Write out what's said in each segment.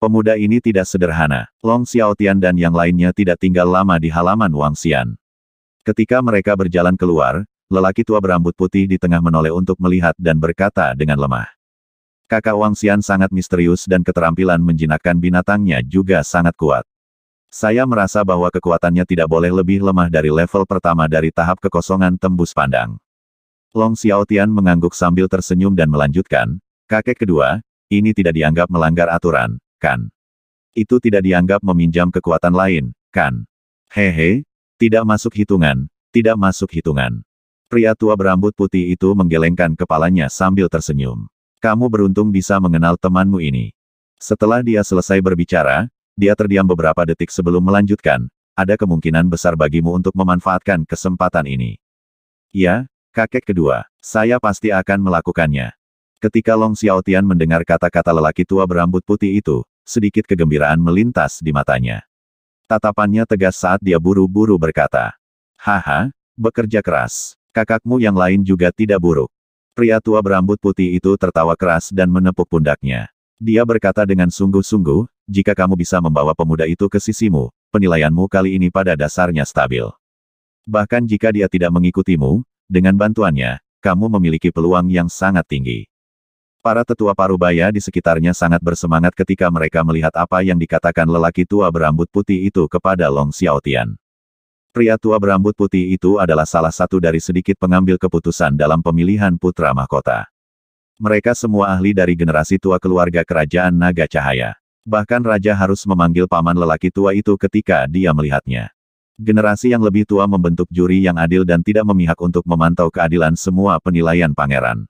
Pemuda ini tidak sederhana. Long Xiaotian dan yang lainnya tidak tinggal lama di halaman Wang Xian. Ketika mereka berjalan keluar, lelaki tua berambut putih di tengah menoleh untuk melihat dan berkata dengan lemah. Kakak Wang Xian sangat misterius dan keterampilan menjinakkan binatangnya juga sangat kuat. Saya merasa bahwa kekuatannya tidak boleh lebih lemah dari level pertama dari tahap kekosongan tembus pandang. Long Xiaotian mengangguk sambil tersenyum dan melanjutkan, kakek kedua, ini tidak dianggap melanggar aturan, kan? Itu tidak dianggap meminjam kekuatan lain, kan? Hehe, tidak masuk hitungan, tidak masuk hitungan. Pria tua berambut putih itu menggelengkan kepalanya sambil tersenyum. Kamu beruntung bisa mengenal temanmu ini. Setelah dia selesai berbicara, dia terdiam beberapa detik sebelum melanjutkan, ada kemungkinan besar bagimu untuk memanfaatkan kesempatan ini. Ya, kakek kedua, saya pasti akan melakukannya. Ketika Long Xiaotian mendengar kata-kata lelaki tua berambut putih itu, sedikit kegembiraan melintas di matanya. Tatapannya tegas saat dia buru-buru berkata, haha, bekerja keras. Kakakmu yang lain juga tidak buruk. Pria tua berambut putih itu tertawa keras dan menepuk pundaknya. Dia berkata dengan sungguh-sungguh, jika kamu bisa membawa pemuda itu ke sisimu, penilaianmu kali ini pada dasarnya stabil. Bahkan jika dia tidak mengikutimu, dengan bantuannya, kamu memiliki peluang yang sangat tinggi. Para tetua parubaya di sekitarnya sangat bersemangat ketika mereka melihat apa yang dikatakan lelaki tua berambut putih itu kepada Long Xiaotian. Pria tua berambut putih itu adalah salah satu dari sedikit pengambil keputusan dalam pemilihan putra mahkota. Mereka semua ahli dari generasi tua keluarga kerajaan Naga Cahaya. Bahkan raja harus memanggil paman lelaki tua itu ketika dia melihatnya. Generasi yang lebih tua membentuk juri yang adil dan tidak memihak untuk memantau keadilan semua penilaian pangeran.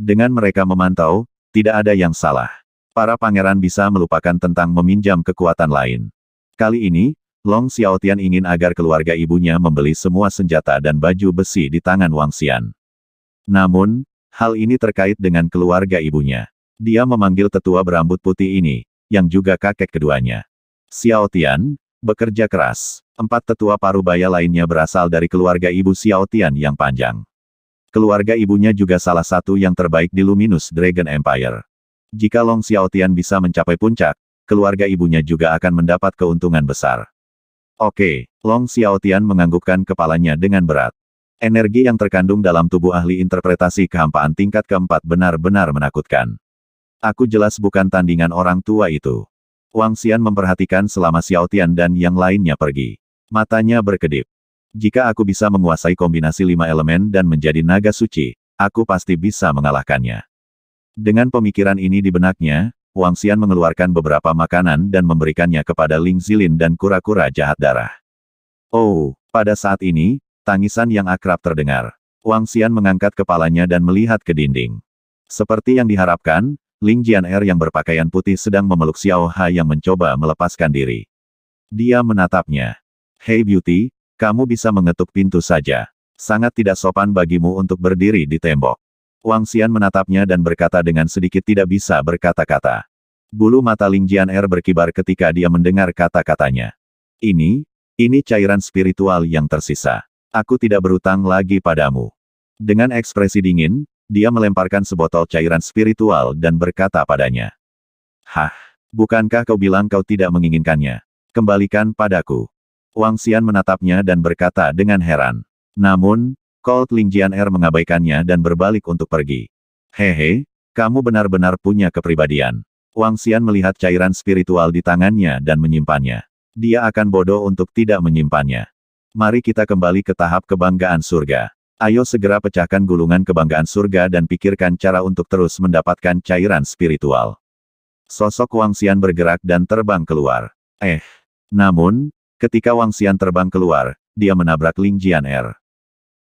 Dengan mereka memantau, tidak ada yang salah. Para pangeran bisa melupakan tentang meminjam kekuatan lain. Kali ini, Long Xiaotian ingin agar keluarga ibunya membeli semua senjata dan baju besi di tangan Wang Xian. Namun, hal ini terkait dengan keluarga ibunya. Dia memanggil tetua berambut putih ini, yang juga kakek keduanya. Xiaotian, bekerja keras. 4 tetua parubaya lainnya berasal dari keluarga ibu Xiaotian yang panjang. Keluarga ibunya juga salah satu yang terbaik di Luminous Dragon Empire. Jika Long Xiaotian bisa mencapai puncak, keluarga ibunya juga akan mendapat keuntungan besar. Oke, Long Xiaotian menganggukkan kepalanya dengan berat. Energi yang terkandung dalam tubuh ahli interpretasi kehampaan tingkat keempat benar-benar menakutkan. Aku jelas bukan tandingan orang tua itu. Wang Xian memperhatikan selama Xiaotian dan yang lainnya pergi. Matanya berkedip. Jika aku bisa menguasai kombinasi 5 elemen dan menjadi naga suci, aku pasti bisa mengalahkannya. Dengan pemikiran ini di benaknya, Wang Xian mengeluarkan beberapa makanan dan memberikannya kepada Ling Zilin dan kura-kura jahat darah. Oh, pada saat ini, tangisan yang akrab terdengar. Wang Xian mengangkat kepalanya dan melihat ke dinding. Seperti yang diharapkan, Ling Jian'er yang berpakaian putih sedang memeluk Xiao Ha yang mencoba melepaskan diri. Dia menatapnya. Hei Beauty, kamu bisa mengetuk pintu saja. Sangat tidak sopan bagimu untuk berdiri di tembok. Wang Xian menatapnya dan berkata dengan sedikit tidak bisa berkata-kata. Bulu mata Ling Jian'er berkibar ketika dia mendengar kata-katanya. Ini cairan spiritual yang tersisa. Aku tidak berutang lagi padamu. Dengan ekspresi dingin, dia melemparkan sebotol cairan spiritual dan berkata padanya. Hah, bukankah kau bilang kau tidak menginginkannya? Kembalikan padaku. Wang Xian menatapnya dan berkata dengan heran. Namun, Colt Ling Jian'er mengabaikannya dan berbalik untuk pergi. Hehe, kamu benar-benar punya kepribadian. Wang Xian melihat cairan spiritual di tangannya dan menyimpannya. Dia akan bodoh untuk tidak menyimpannya. Mari kita kembali ke tahap kebanggaan surga. Ayo segera pecahkan gulungan kebanggaan surga dan pikirkan cara untuk terus mendapatkan cairan spiritual. Sosok Wang Xian bergerak dan terbang keluar. Namun, ketika Wang Xian terbang keluar, dia menabrak Ling Jian'er.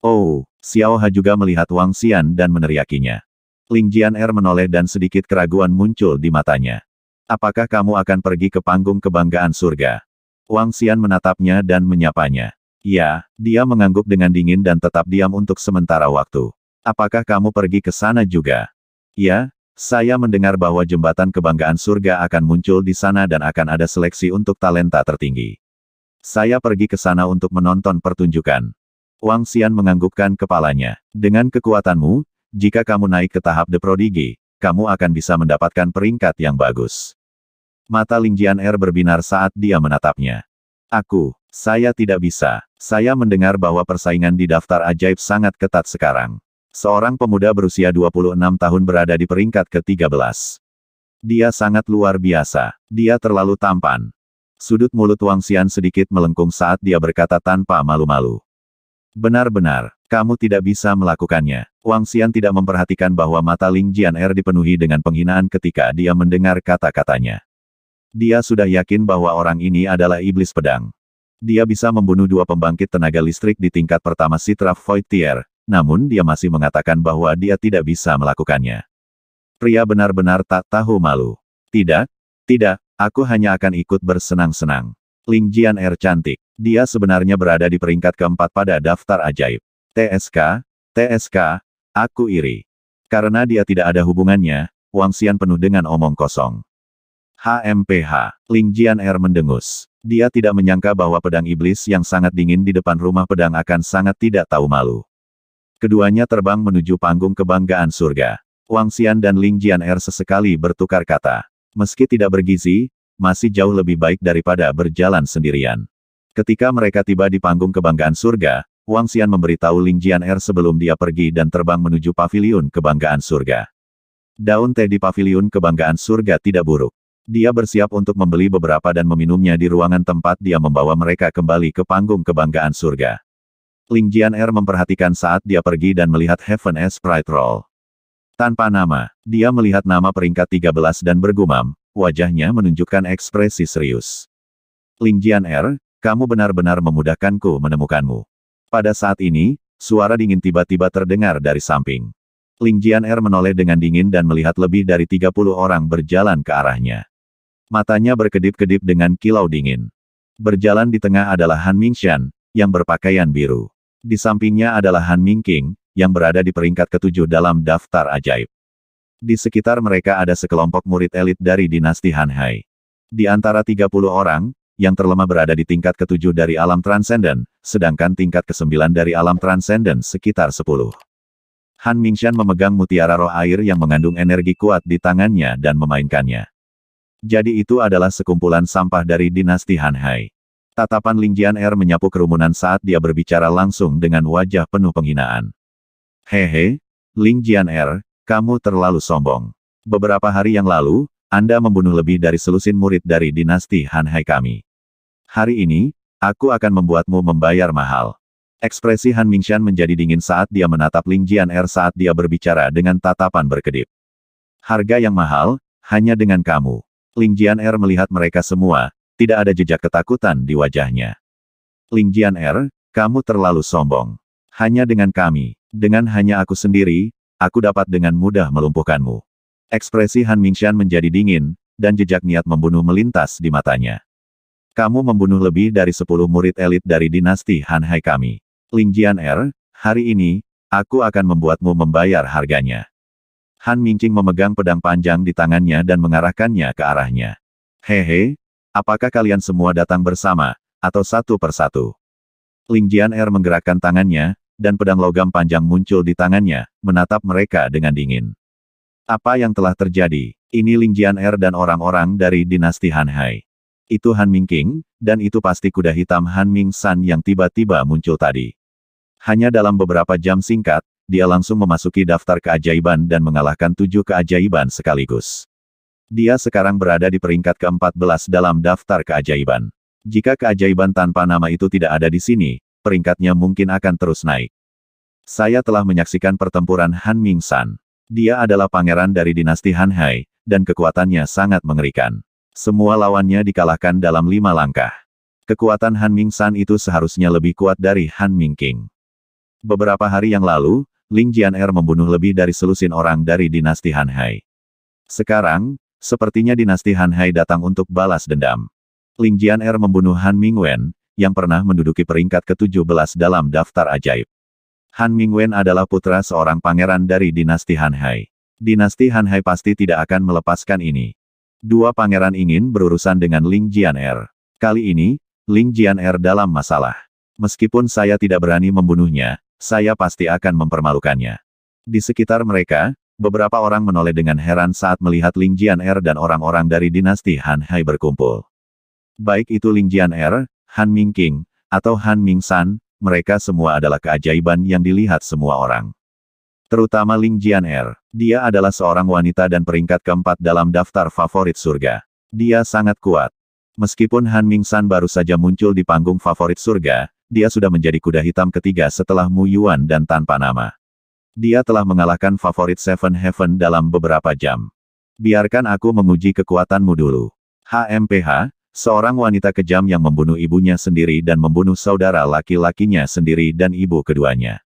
Oh, Xiao Ha juga melihat Wang Xian dan meneriakinya. Ling Jian'er menoleh dan sedikit keraguan muncul di matanya. Apakah kamu akan pergi ke panggung kebanggaan surga? Wang Xian menatapnya dan menyapanya. Ya, dia mengangguk dengan dingin dan tetap diam untuk sementara waktu. Apakah kamu pergi ke sana juga? Ya, saya mendengar bahwa jembatan kebanggaan surga akan muncul di sana dan akan ada seleksi untuk talenta tertinggi. Saya pergi ke sana untuk menonton pertunjukan. Wang Xian menganggukkan kepalanya. Dengan kekuatanmu, jika kamu naik ke tahap The Prodigy, kamu akan bisa mendapatkan peringkat yang bagus. Mata Ling Jianer berbinar saat dia menatapnya. Saya tidak bisa. Saya mendengar bahwa persaingan di daftar ajaib sangat ketat sekarang. Seorang pemuda berusia 26 tahun berada di peringkat ke-13. Dia sangat luar biasa. Dia terlalu tampan. Sudut mulut Wang Xian sedikit melengkung saat dia berkata tanpa malu-malu. Benar-benar, kamu tidak bisa melakukannya. Wang Xian tidak memperhatikan bahwa mata Ling Jianer dipenuhi dengan penghinaan ketika dia mendengar kata-katanya. Dia sudah yakin bahwa orang ini adalah iblis pedang. Dia bisa membunuh 2 pembangkit tenaga listrik di tingkat pertama Citra Void Tier, namun dia masih mengatakan bahwa dia tidak bisa melakukannya. Pria benar-benar tak tahu malu. Tidak, aku hanya akan ikut bersenang-senang. Ling Jianer cantik. Dia sebenarnya berada di peringkat keempat pada daftar ajaib. TSK, aku iri. Karena dia tidak ada hubungannya, Wang Xian penuh dengan omong kosong. HMPH. Ling Jianer mendengus. Dia tidak menyangka bahwa pedang iblis yang sangat dingin di depan rumah pedang akan sangat tidak tahu malu. Keduanya terbang menuju panggung kebanggaan surga. Wang Xian dan Ling Jianer sesekali bertukar kata. Meski tidak bergizi, masih jauh lebih baik daripada berjalan sendirian. Ketika mereka tiba di panggung kebanggaan surga, Wang Xian memberitahu Ling Jianer sebelum dia pergi dan terbang menuju paviliun kebanggaan surga. Daun teh di paviliun kebanggaan surga tidak buruk. Dia bersiap untuk membeli beberapa dan meminumnya di ruangan tempat dia membawa mereka kembali ke panggung kebanggaan surga. Ling Jianer memperhatikan saat dia pergi dan melihat Heaven Sprite Roll. Tanpa nama, dia melihat nama peringkat 13 dan bergumam, wajahnya menunjukkan ekspresi serius. Ling Jianer, kamu benar-benar memudahkanku menemukanmu. Pada saat ini, suara dingin tiba-tiba terdengar dari samping. Ling Jianer menoleh dengan dingin dan melihat lebih dari 30 orang berjalan ke arahnya. Matanya berkedip-kedip dengan kilau dingin. Berjalan di tengah adalah Han Mingshan, yang berpakaian biru. Di sampingnya adalah Han Mingqing, yang berada di peringkat ke-7 dalam daftar ajaib. Di sekitar mereka ada sekelompok murid elit dari dinasti Han Hai. Di antara 30 orang, yang terlemah berada di tingkat ke-7 dari alam transenden, sedangkan tingkat ke-9 dari alam transenden sekitar 10. Han Mingshan memegang mutiara roh air yang mengandung energi kuat di tangannya dan memainkannya. Jadi itu adalah sekumpulan sampah dari dinasti Han Hai. Tatapan Ling Jianer menyapu kerumunan saat dia berbicara langsung dengan wajah penuh penghinaan. Hehe, Ling Jianer, kamu terlalu sombong. Beberapa hari yang lalu, Anda membunuh lebih dari selusin murid dari dinasti Han Hai kami. Hari ini, aku akan membuatmu membayar mahal. Ekspresi Han Mingshan menjadi dingin saat dia menatap Ling Jianer saat dia berbicara dengan tatapan berkedip. Harga yang mahal, hanya dengan kamu. Ling Jianer melihat mereka semua, tidak ada jejak ketakutan di wajahnya. Ling Jianer, kamu terlalu sombong. Hanya dengan kami, dengan hanya aku sendiri, aku dapat dengan mudah melumpuhkanmu. Ekspresi Han Mingshan menjadi dingin, dan jejak niat membunuh melintas di matanya. Kamu membunuh lebih dari 10 murid elit dari dinasti Han Hai kami. Ling Jianer, hari ini, aku akan membuatmu membayar harganya. Han Mingqing memegang pedang panjang di tangannya dan mengarahkannya ke arahnya. Hehe, apakah kalian semua datang bersama, atau satu persatu? Ling Jianer menggerakkan tangannya, dan pedang logam panjang muncul di tangannya, menatap mereka dengan dingin. Apa yang telah terjadi? Ini Ling Jianer dan orang-orang dari dinasti Han Hai. Itu Han Mingqing, dan itu pasti kuda hitam Han Mingsan yang tiba-tiba muncul tadi. Hanya dalam beberapa jam singkat, dia langsung memasuki daftar keajaiban dan mengalahkan 7 keajaiban sekaligus. Dia sekarang berada di peringkat ke-14 dalam daftar keajaiban. Jika keajaiban tanpa nama itu tidak ada di sini, peringkatnya mungkin akan terus naik. Saya telah menyaksikan pertempuran Han Mingsan. Dia adalah pangeran dari dinasti Han Hai, dan kekuatannya sangat mengerikan. Semua lawannya dikalahkan dalam 5 langkah. Kekuatan Han Mingsan itu seharusnya lebih kuat dari Han Mingqing. Beberapa hari yang lalu, Ling Jianer membunuh lebih dari selusin orang dari dinasti Han Hai. Sekarang, sepertinya dinasti Han Hai datang untuk balas dendam. Ling Jianer membunuh Han Mingwen, yang pernah menduduki peringkat ke-17 dalam daftar ajaib. Han Mingwen adalah putra seorang pangeran dari dinasti Han Hai. Dinasti Han Hai pasti tidak akan melepaskan ini. 2 pangeran ingin berurusan dengan Ling Jianer. Kali ini, Ling Jianer dalam masalah. Meskipun saya tidak berani membunuhnya, saya pasti akan mempermalukannya. Di sekitar mereka, Beberapa orang menoleh dengan heran saat melihat Ling Jianer dan orang-orang dari dinasti Han Hai berkumpul. Baik itu Ling Jianer, Han Mingqing, atau Han Mingsan, mereka semua adalah keajaiban yang dilihat semua orang. Terutama Ling Jianer. Dia adalah seorang wanita dan peringkat keempat dalam daftar favorit surga. Dia sangat kuat. Meskipun Han Mingsan baru saja muncul di panggung favorit surga, dia sudah menjadi kuda hitam ketiga setelah Mu Yuan dan tanpa nama. Dia telah mengalahkan favorit Seven Heaven dalam beberapa jam. Biarkan aku menguji kekuatanmu dulu. HMPH, seorang wanita kejam yang membunuh ibunya sendiri dan membunuh saudara laki-lakinya sendiri dan ibu keduanya.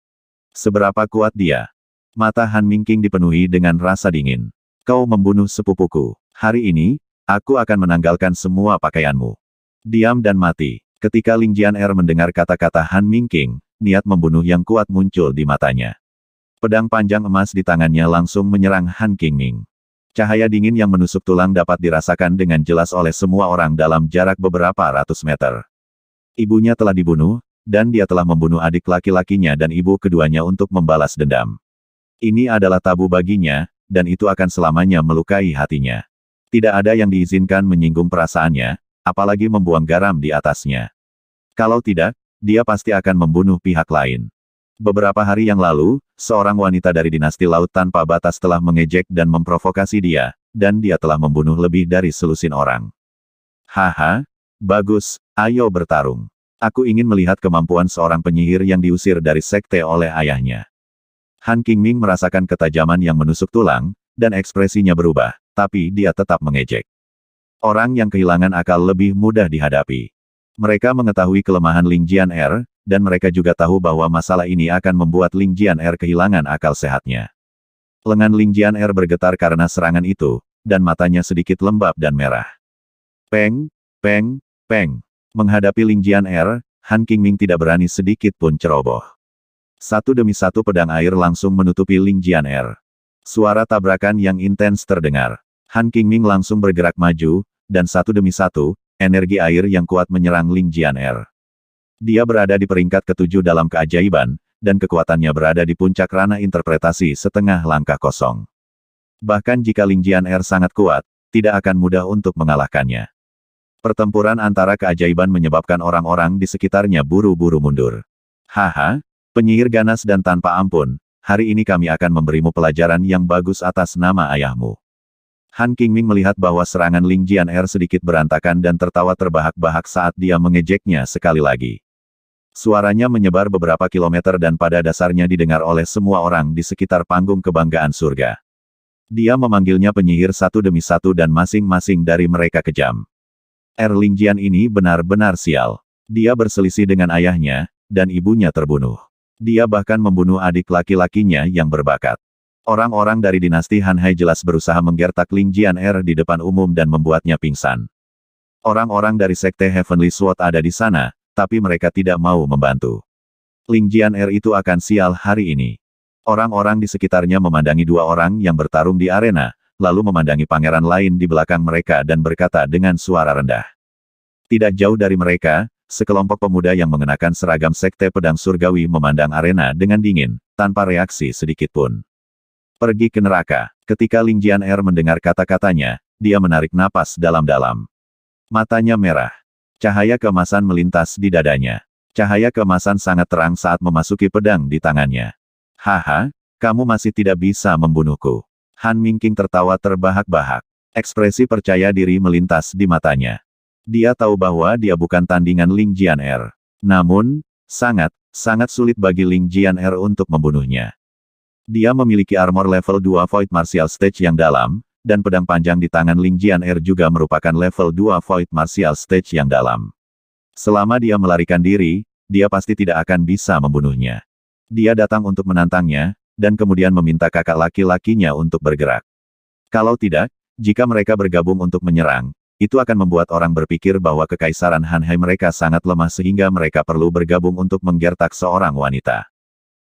Seberapa kuat dia? Mata Han Mingqing dipenuhi dengan rasa dingin. Kau membunuh sepupuku. Hari ini, aku akan menanggalkan semua pakaianmu. Diam dan mati. Ketika Ling Jianer mendengar kata-kata Han Mingqing, niat membunuh yang kuat muncul di matanya. Pedang panjang emas di tangannya langsung menyerang Han Qingming. Cahaya dingin yang menusuk tulang dapat dirasakan dengan jelas oleh semua orang dalam jarak beberapa ratus meter. Ibunya telah dibunuh, dan dia telah membunuh adik laki-lakinya dan ibu keduanya untuk membalas dendam. Ini adalah tabu baginya, dan itu akan selamanya melukai hatinya. Tidak ada yang diizinkan menyinggung perasaannya, apalagi membuang garam di atasnya. Kalau tidak, dia pasti akan membunuh pihak lain. Beberapa hari yang lalu, seorang wanita dari dinasti Laut Tanpa Batas telah mengejek dan memprovokasi dia, dan dia telah membunuh lebih dari selusin orang. Haha, bagus, ayo bertarung. Aku ingin melihat kemampuan seorang penyihir yang diusir dari sekte oleh ayahnya. Han Qingming merasakan ketajaman yang menusuk tulang, dan ekspresinya berubah, tapi dia tetap mengejek. Orang yang kehilangan akal lebih mudah dihadapi. Mereka mengetahui kelemahan Ling Jianer, dan mereka juga tahu bahwa masalah ini akan membuat Ling Jianer kehilangan akal sehatnya. Lengan Ling Jianer bergetar karena serangan itu, dan matanya sedikit lembab dan merah. Peng, peng, peng. Menghadapi Ling Jianer, Han Qingming tidak berani sedikit pun ceroboh. Satu demi satu pedang air langsung menutupi Ling Jianer. Suara tabrakan yang intens terdengar. Han Qingming langsung bergerak maju, dan satu demi satu, energi air yang kuat menyerang Ling Jianer. Dia berada di peringkat ketujuh dalam keajaiban, dan kekuatannya berada di puncak ranah interpretasi setengah langkah kosong. Bahkan jika Ling Jianer sangat kuat, tidak akan mudah untuk mengalahkannya. Pertempuran antara keajaiban menyebabkan orang-orang di sekitarnya buru-buru mundur. Haha. Penyihir ganas dan tanpa ampun, hari ini kami akan memberimu pelajaran yang bagus atas nama ayahmu. Han Qingming melihat bahwa serangan Ling Jianer sedikit berantakan dan tertawa terbahak-bahak saat dia mengejeknya sekali lagi. Suaranya menyebar beberapa kilometer dan pada dasarnya didengar oleh semua orang di sekitar panggung kebanggaan surga. Dia memanggilnya penyihir satu demi satu dan masing-masing dari mereka kejam. Ling Jian ini benar-benar sial. Dia berselisih dengan ayahnya, dan ibunya terbunuh. Dia bahkan membunuh adik laki-lakinya yang berbakat. Orang-orang dari dinasti Han Hai jelas berusaha menggertak Ling Jianer di depan umum dan membuatnya pingsan. Orang-orang dari sekte Heavenly Sword ada di sana, tapi mereka tidak mau membantu. Ling Jianer itu akan sial hari ini. Orang-orang di sekitarnya memandangi dua orang yang bertarung di arena, lalu memandangi pangeran lain di belakang mereka dan berkata dengan suara rendah. Tidak jauh dari mereka, sekelompok pemuda yang mengenakan seragam sekte pedang surgawi memandang arena dengan dingin, tanpa reaksi sedikitpun. Pergi ke neraka. Ketika Ling Jianer mendengar kata-katanya, dia menarik napas dalam-dalam. Matanya merah. Cahaya keemasan melintas di dadanya. Cahaya keemasan sangat terang saat memasuki pedang di tangannya. Haha, kamu masih tidak bisa membunuhku. Han Mingqing tertawa terbahak-bahak. Ekspresi percaya diri melintas di matanya. Dia tahu bahwa dia bukan tandingan Ling Jianer. Namun, sangat sulit bagi Ling Jianer untuk membunuhnya. Dia memiliki armor level 2 Void Martial Stage yang dalam, dan pedang panjang di tangan Ling Jianer juga merupakan level 2 Void Martial Stage yang dalam. Selama dia melarikan diri, dia pasti tidak akan bisa membunuhnya. Dia datang untuk menantangnya, dan kemudian meminta kakak laki-lakinya untuk bergerak. Kalau tidak, jika mereka bergabung untuk menyerang, itu akan membuat orang berpikir bahwa kekaisaran Han Hai mereka sangat lemah sehingga mereka perlu bergabung untuk menggertak seorang wanita.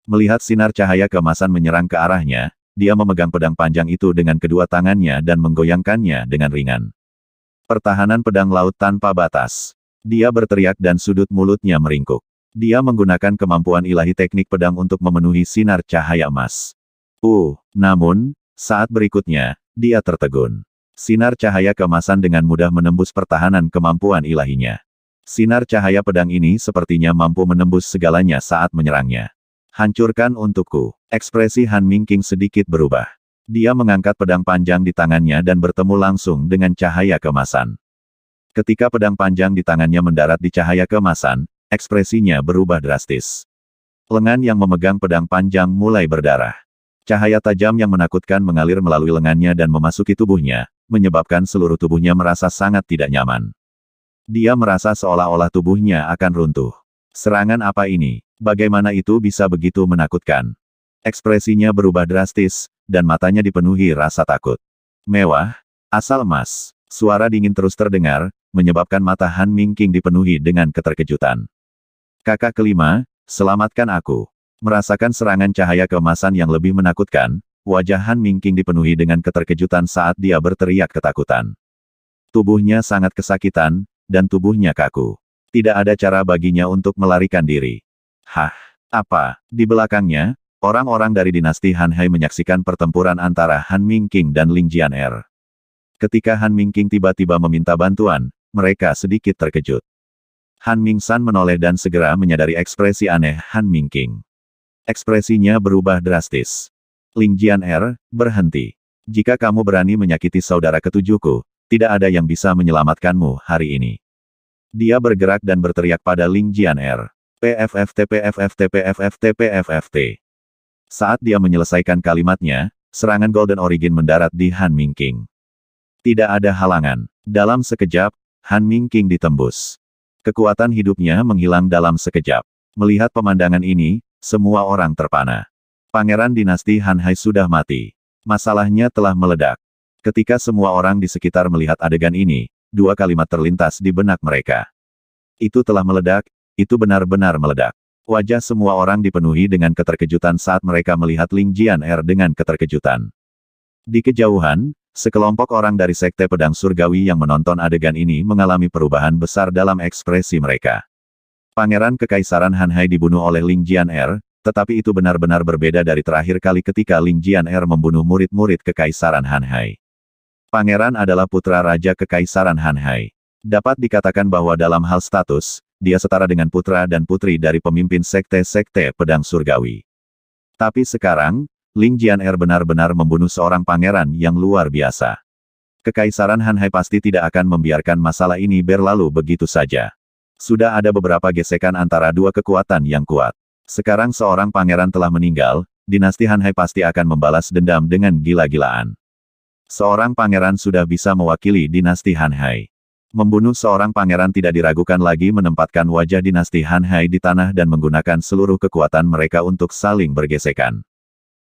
Melihat sinar cahaya keemasan menyerang ke arahnya, dia memegang pedang panjang itu dengan kedua tangannya dan menggoyangkannya dengan ringan. Pertahanan pedang laut tanpa batas. Dia berteriak dan sudut mulutnya meringkuk. Dia menggunakan kemampuan ilahi teknik pedang untuk memenuhi sinar cahaya emas. Namun, Saat berikutnya, dia tertegun. Sinar cahaya keemasan dengan mudah menembus pertahanan kemampuan ilahinya. Sinar cahaya pedang ini sepertinya mampu menembus segalanya saat menyerangnya. Hancurkan untukku. Ekspresi Han Mingqing sedikit berubah. Dia mengangkat pedang panjang di tangannya dan bertemu langsung dengan cahaya keemasan. Ketika pedang panjang di tangannya mendarat di cahaya keemasan, ekspresinya berubah drastis. Lengan yang memegang pedang panjang mulai berdarah. Cahaya tajam yang menakutkan mengalir melalui lengannya dan memasuki tubuhnya, menyebabkan seluruh tubuhnya merasa sangat tidak nyaman. Dia merasa seolah-olah tubuhnya akan runtuh. Serangan apa ini? Bagaimana itu bisa begitu menakutkan? Ekspresinya berubah drastis, dan matanya dipenuhi rasa takut. Mewah, asal emas. Suara dingin terus terdengar, menyebabkan mata Han Mingqing dipenuhi dengan keterkejutan. Kakak kelima, selamatkan aku. Merasakan serangan cahaya keemasan yang lebih menakutkan, wajah Han Mingqing dipenuhi dengan keterkejutan saat dia berteriak ketakutan. Tubuhnya sangat kesakitan, dan tubuhnya kaku. Tidak ada cara baginya untuk melarikan diri. Hah? Apa? Di belakangnya, orang-orang dari dinasti Han Hai menyaksikan pertempuran antara Han Mingqing dan Ling Jianer. Ketika Han Mingqing tiba-tiba meminta bantuan, mereka sedikit terkejut. Han Mingsan menoleh dan segera menyadari ekspresi aneh Han Mingqing. Ekspresinya berubah drastis. Ling Jianer, berhenti. Jika kamu berani menyakiti saudara ketujuhku, tidak ada yang bisa menyelamatkanmu hari ini. Dia bergerak dan berteriak pada Ling Jianer. PFFT PFFT PFFT PFFT. Saat dia menyelesaikan kalimatnya, serangan Golden Origin mendarat di Han Mingqing. Tidak ada halangan. Dalam sekejap, Han Mingqing ditembus. Kekuatan hidupnya menghilang dalam sekejap. Melihat pemandangan ini, semua orang terpana. Pangeran dinasti Han Hai sudah mati. Masalahnya telah meledak. Ketika semua orang di sekitar melihat adegan ini, dua kalimat terlintas di benak mereka. Itu telah meledak, itu benar-benar meledak. Wajah semua orang dipenuhi dengan keterkejutan saat mereka melihat Ling Jianer dengan keterkejutan. Di kejauhan, sekelompok orang dari Sekte Pedang Surgawi yang menonton adegan ini mengalami perubahan besar dalam ekspresi mereka. Pangeran Kekaisaran Han Hai dibunuh oleh Ling Jianer, tetapi itu benar-benar berbeda dari terakhir kali ketika Ling Jianer membunuh murid-murid Kekaisaran Han Hai. Pangeran adalah putra Raja Kekaisaran Han Hai. Dapat dikatakan bahwa dalam hal status, dia setara dengan putra dan putri dari pemimpin sekte-sekte pedang surgawi. Tapi sekarang, Ling Jianer benar-benar membunuh seorang pangeran yang luar biasa. Kekaisaran Han Hai pasti tidak akan membiarkan masalah ini berlalu begitu saja. Sudah ada beberapa gesekan antara dua kekuatan yang kuat. Sekarang seorang pangeran telah meninggal, dinasti Han Hai pasti akan membalas dendam dengan gila-gilaan. Seorang pangeran sudah bisa mewakili dinasti Han Hai. Membunuh seorang pangeran tidak diragukan lagi menempatkan wajah dinasti Han Hai di tanah dan menggunakan seluruh kekuatan mereka untuk saling bergesekan.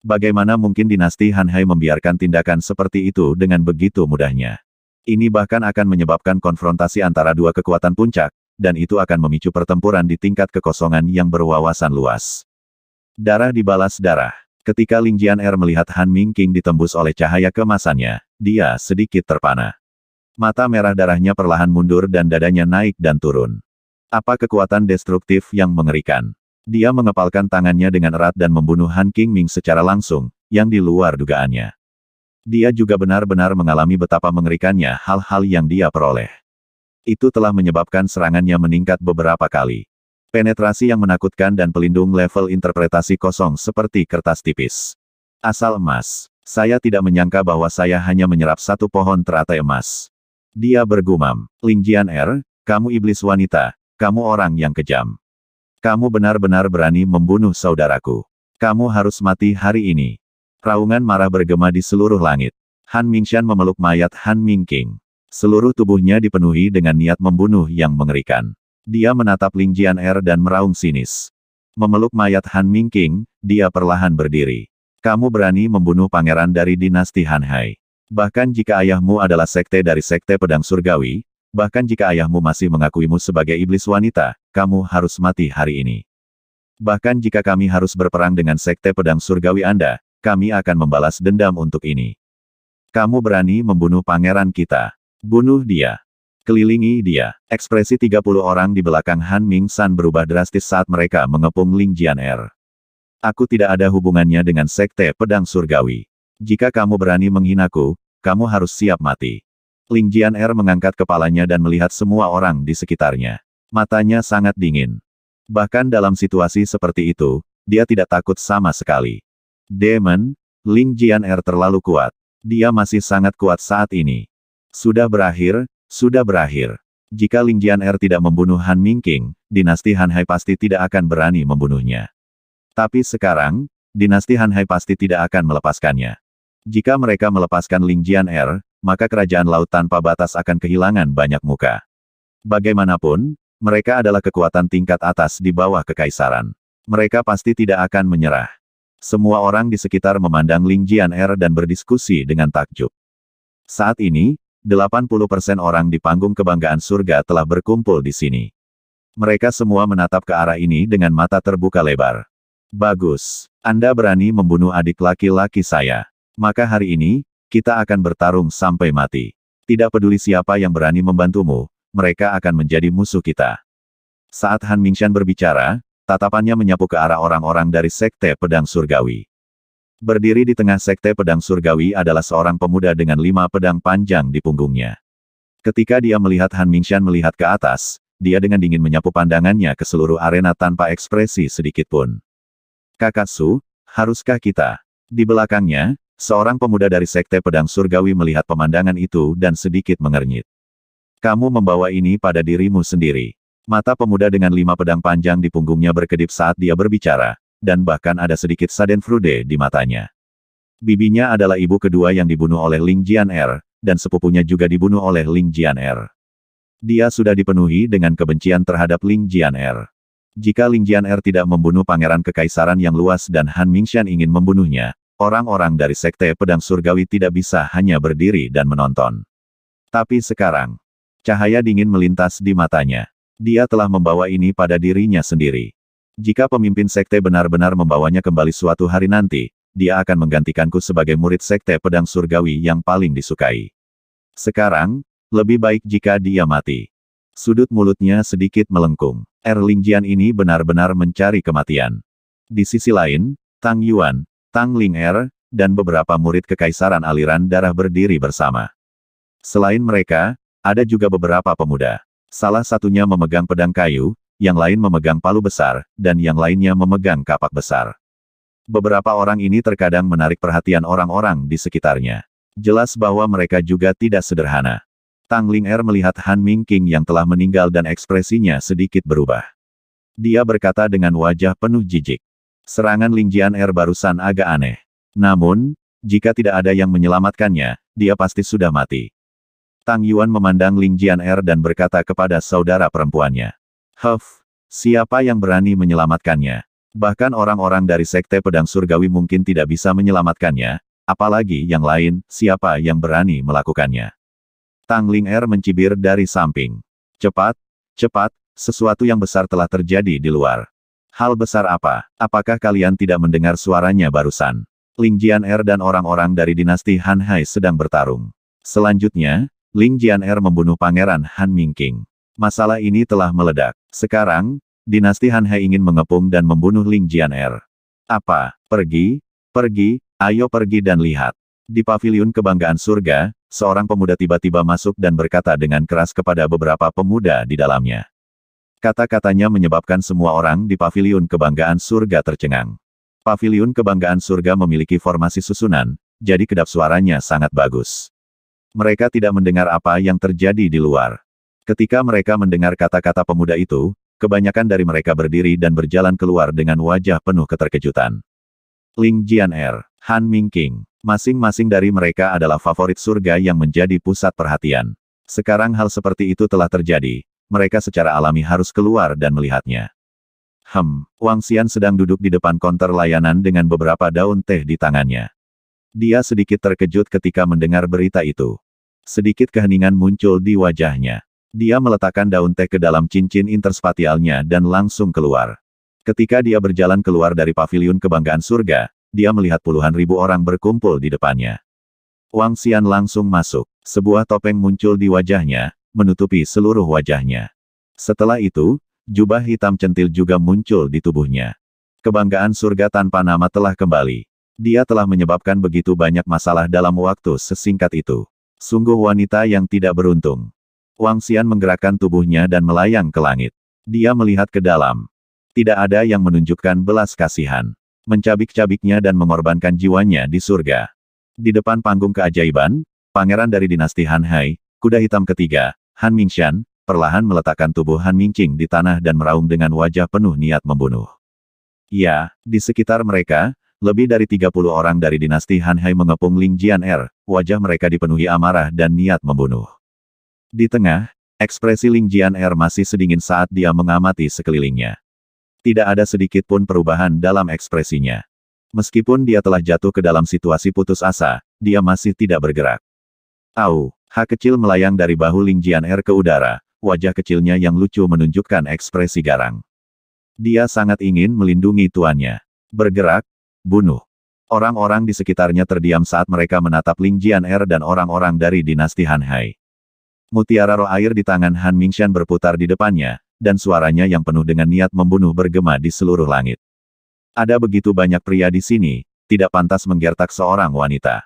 Bagaimana mungkin dinasti Han Hai membiarkan tindakan seperti itu dengan begitu mudahnya? Ini bahkan akan menyebabkan konfrontasi antara dua kekuatan puncak, dan itu akan memicu pertempuran di tingkat kekosongan yang berwawasan luas. Darah dibalas darah. Ketika Ling Jianer melihat Han Mingqing ditembus oleh cahaya keemasannya, dia sedikit terpana. Mata merah darahnya perlahan mundur dan dadanya naik dan turun. Apa kekuatan destruktif yang mengerikan? Dia mengepalkan tangannya dengan erat dan membunuh Han Qingming secara langsung, yang di luar dugaannya. Dia juga benar-benar mengalami betapa mengerikannya hal-hal yang dia peroleh. Itu telah menyebabkan serangannya meningkat beberapa kali. Penetrasi yang menakutkan dan pelindung level interpretasi kosong seperti kertas tipis. Asal emas. Saya tidak menyangka bahwa saya hanya menyerap satu pohon teratai emas. Dia bergumam, Ling Jianer, kamu iblis wanita, kamu orang yang kejam. Kamu benar-benar berani membunuh saudaraku. Kamu harus mati hari ini. Raungan marah bergema di seluruh langit. Han Mingshan memeluk mayat Han Mingqing. Seluruh tubuhnya dipenuhi dengan niat membunuh yang mengerikan. Dia menatap Ling Jianer dan meraung sinis. Memeluk mayat Han Mingqing, dia perlahan berdiri. Kamu berani membunuh pangeran dari dinasti Han Hai. Bahkan jika ayahmu adalah sekte dari sekte pedang surgawi, bahkan jika ayahmu masih mengakuimu sebagai iblis wanita, kamu harus mati hari ini. Bahkan jika kami harus berperang dengan sekte pedang surgawi Anda, kami akan membalas dendam untuk ini. Kamu berani membunuh pangeran kita. Bunuh dia. Kelilingi dia. Ekspresi 30 orang di belakang Han Mingsan berubah drastis saat mereka mengepung Ling Jianer. Aku tidak ada hubungannya dengan sekte pedang surgawi. Jika kamu berani menghinaku, kamu harus siap mati. Ling Jianer mengangkat kepalanya dan melihat semua orang di sekitarnya. Matanya sangat dingin. Bahkan dalam situasi seperti itu, dia tidak takut sama sekali. Demon, Ling Jianer terlalu kuat. Dia masih sangat kuat saat ini. Sudah berakhir, sudah berakhir. Jika Ling Jianer tidak membunuh Han Mingqing, dinasti Han Hai pasti tidak akan berani membunuhnya. Tapi sekarang, dinasti Han Hai pasti tidak akan melepaskannya. Jika mereka melepaskan Ling Jianer, maka kerajaan laut tanpa batas akan kehilangan banyak muka. Bagaimanapun, mereka adalah kekuatan tingkat atas di bawah kekaisaran. Mereka pasti tidak akan menyerah. Semua orang di sekitar memandang Ling Jianer dan berdiskusi dengan takjub. Saat ini, 80% orang di panggung kebanggaan surga telah berkumpul di sini. Mereka semua menatap ke arah ini dengan mata terbuka lebar. Bagus. Anda berani membunuh adik laki-laki saya. Maka hari ini, kita akan bertarung sampai mati. Tidak peduli siapa yang berani membantumu, mereka akan menjadi musuh kita. Saat Han Mingxian berbicara, tatapannya menyapu ke arah orang-orang dari Sekte Pedang Surgawi. Berdiri di tengah Sekte Pedang Surgawi adalah seorang pemuda dengan 5 pedang panjang di punggungnya. Ketika dia melihat Han Mingxian melihat ke atas, dia dengan dingin menyapu pandangannya ke seluruh arena tanpa ekspresi sedikitpun. Kakak Su, haruskah kita? Di belakangnya, seorang pemuda dari Sekte Pedang Surgawi melihat pemandangan itu dan sedikit mengernyit. Kamu membawa ini pada dirimu sendiri. Mata pemuda dengan 5 pedang panjang di punggungnya berkedip saat dia berbicara, dan bahkan ada sedikit schadenfreude di matanya. Bibinya adalah ibu kedua yang dibunuh oleh Ling Jianer, dan sepupunya juga dibunuh oleh Ling Jianer. Dia sudah dipenuhi dengan kebencian terhadap Ling Jianer. Jika Ling Jianer tidak membunuh pangeran kekaisaran yang luas dan Han Mingxian ingin membunuhnya, orang-orang dari Sekte Pedang Surgawi tidak bisa hanya berdiri dan menonton. Tapi sekarang, cahaya dingin melintas di matanya. Dia telah membawa ini pada dirinya sendiri. Jika pemimpin sekte benar-benar membawanya kembali suatu hari nanti, dia akan menggantikanku sebagai murid Sekte Pedang Surgawi yang paling disukai. Sekarang, lebih baik jika dia mati. Sudut mulutnya sedikit melengkung. Ling Jian ini benar-benar mencari kematian. Di sisi lain, Tang Yuan, Tang Ling dan beberapa murid kekaisaran aliran darah berdiri bersama. Selain mereka, ada juga beberapa pemuda. Salah satunya memegang pedang kayu, yang lain memegang palu besar, dan yang lainnya memegang kapak besar. Beberapa orang ini terkadang menarik perhatian orang-orang di sekitarnya. Jelas bahwa mereka juga tidak sederhana. Tang Ling melihat Han Mingqing yang telah meninggal dan ekspresinya sedikit berubah. Dia berkata dengan wajah penuh jijik. Serangan Ling Jianer barusan agak aneh. Namun, jika tidak ada yang menyelamatkannya, dia pasti sudah mati. Tang Yuan memandang Ling Jianer dan berkata kepada saudara perempuannya. Siapa yang berani menyelamatkannya? Bahkan orang-orang dari Sekte Pedang Surgawi mungkin tidak bisa menyelamatkannya, apalagi yang lain, siapa yang berani melakukannya? Tang Ling mencibir dari samping. Cepat, cepat, sesuatu yang besar telah terjadi di luar. Hal besar apa? Apakah kalian tidak mendengar suaranya barusan? Ling Jianer dan orang-orang dari dinasti Han Hai sedang bertarung. Selanjutnya, Ling Jianer membunuh Pangeran Han Mingqing. Masalah ini telah meledak. Sekarang, dinasti Han Hai ingin mengepung dan membunuh Ling Jianer. Apa? Pergi, ayo pergi dan lihat. Di paviliun kebanggaan surga, seorang pemuda tiba-tiba masuk dan berkata dengan keras kepada beberapa pemuda di dalamnya. Kata-katanya menyebabkan semua orang di paviliun kebanggaan surga tercengang. Paviliun kebanggaan surga memiliki formasi susunan, jadi kedap suaranya sangat bagus. Mereka tidak mendengar apa yang terjadi di luar. Ketika mereka mendengar kata-kata pemuda itu, kebanyakan dari mereka berdiri dan berjalan keluar dengan wajah penuh keterkejutan. Ling Jianer, Han Mingqing, masing-masing dari mereka adalah favorit surga yang menjadi pusat perhatian. Sekarang hal seperti itu telah terjadi, mereka secara alami harus keluar dan melihatnya. Wang Xian sedang duduk di depan konter layanan dengan beberapa daun teh di tangannya. Dia sedikit terkejut ketika mendengar berita itu. Sedikit keheningan muncul di wajahnya. Dia meletakkan daun teh ke dalam cincin interspatialnya dan langsung keluar. Ketika dia berjalan keluar dari paviliun kebanggaan surga, dia melihat puluhan ribu orang berkumpul di depannya. Wang Xian langsung masuk. Sebuah topeng muncul di wajahnya, menutupi seluruh wajahnya. Setelah itu, jubah hitam centil juga muncul di tubuhnya. Kebanggaan surga tanpa nama telah kembali. Dia telah menyebabkan begitu banyak masalah dalam waktu sesingkat itu. Sungguh wanita yang tidak beruntung. Wang Xian menggerakkan tubuhnya dan melayang ke langit. Dia melihat ke dalam. Tidak ada yang menunjukkan belas kasihan. Mencabik-cabiknya dan mengorbankan jiwanya di surga. Di depan panggung keajaiban, pangeran dari dinasti Han Hai, kuda hitam ketiga, Han Mingshan, perlahan meletakkan tubuh Han Mingqing di tanah dan meraung dengan wajah penuh niat membunuh. Ya, di sekitar mereka, lebih dari 30 orang dari dinasti Han Hai mengepung Ling Jianer, wajah mereka dipenuhi amarah dan niat membunuh. Di tengah, ekspresi Ling Jianer masih sedingin saat dia mengamati sekelilingnya. Tidak ada sedikit pun perubahan dalam ekspresinya. Meskipun dia telah jatuh ke dalam situasi putus asa, dia masih tidak bergerak. Au, H kecil melayang dari bahu Ling Jianer ke udara, wajah kecilnya yang lucu menunjukkan ekspresi garang. Dia sangat ingin melindungi tuannya. Bergerak, bunuh. Orang-orang di sekitarnya terdiam saat mereka menatap Ling Jianer dan orang-orang dari dinasti Han Hai. Mutiara roh air di tangan Han Mingshan berputar di depannya, dan suaranya yang penuh dengan niat membunuh bergema di seluruh langit. Ada begitu banyak pria di sini, tidak pantas menggertak seorang wanita.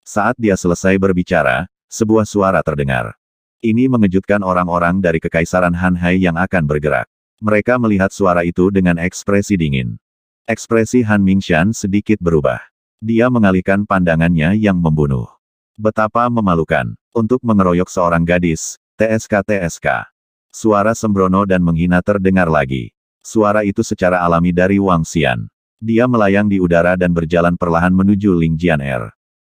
Saat dia selesai berbicara, sebuah suara terdengar. Ini mengejutkan orang-orang dari Kekaisaran Han Hai yang akan bergerak. Mereka melihat suara itu dengan ekspresi dingin. Ekspresi Han Mingshan sedikit berubah. Dia mengalihkan pandangannya yang membunuh. Betapa memalukan. Untuk mengeroyok seorang gadis, TSK. Suara sembrono dan menghina terdengar lagi. Suara itu secara alami dari Wang Xian. Dia melayang di udara dan berjalan perlahan menuju Ling Jianer.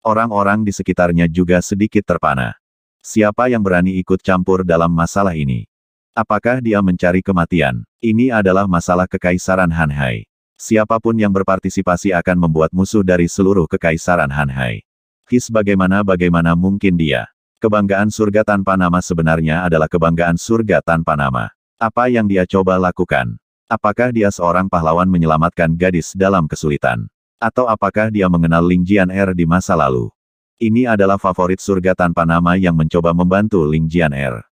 Orang-orang di sekitarnya juga sedikit terpana. Siapa yang berani ikut campur dalam masalah ini? Apakah dia mencari kematian? Ini adalah masalah Kekaisaran Han Hai. Siapapun yang berpartisipasi akan membuat musuh dari seluruh Kekaisaran Han Hai. Bagaimana mungkin dia? Kebanggaan surga tanpa nama sebenarnya adalah kebanggaan surga tanpa nama. Apa yang dia coba lakukan? Apakah dia seorang pahlawan menyelamatkan gadis dalam kesulitan? Atau apakah dia mengenal Ling Jianer di masa lalu? Ini adalah favorit surga tanpa nama yang mencoba membantu Ling Jianer.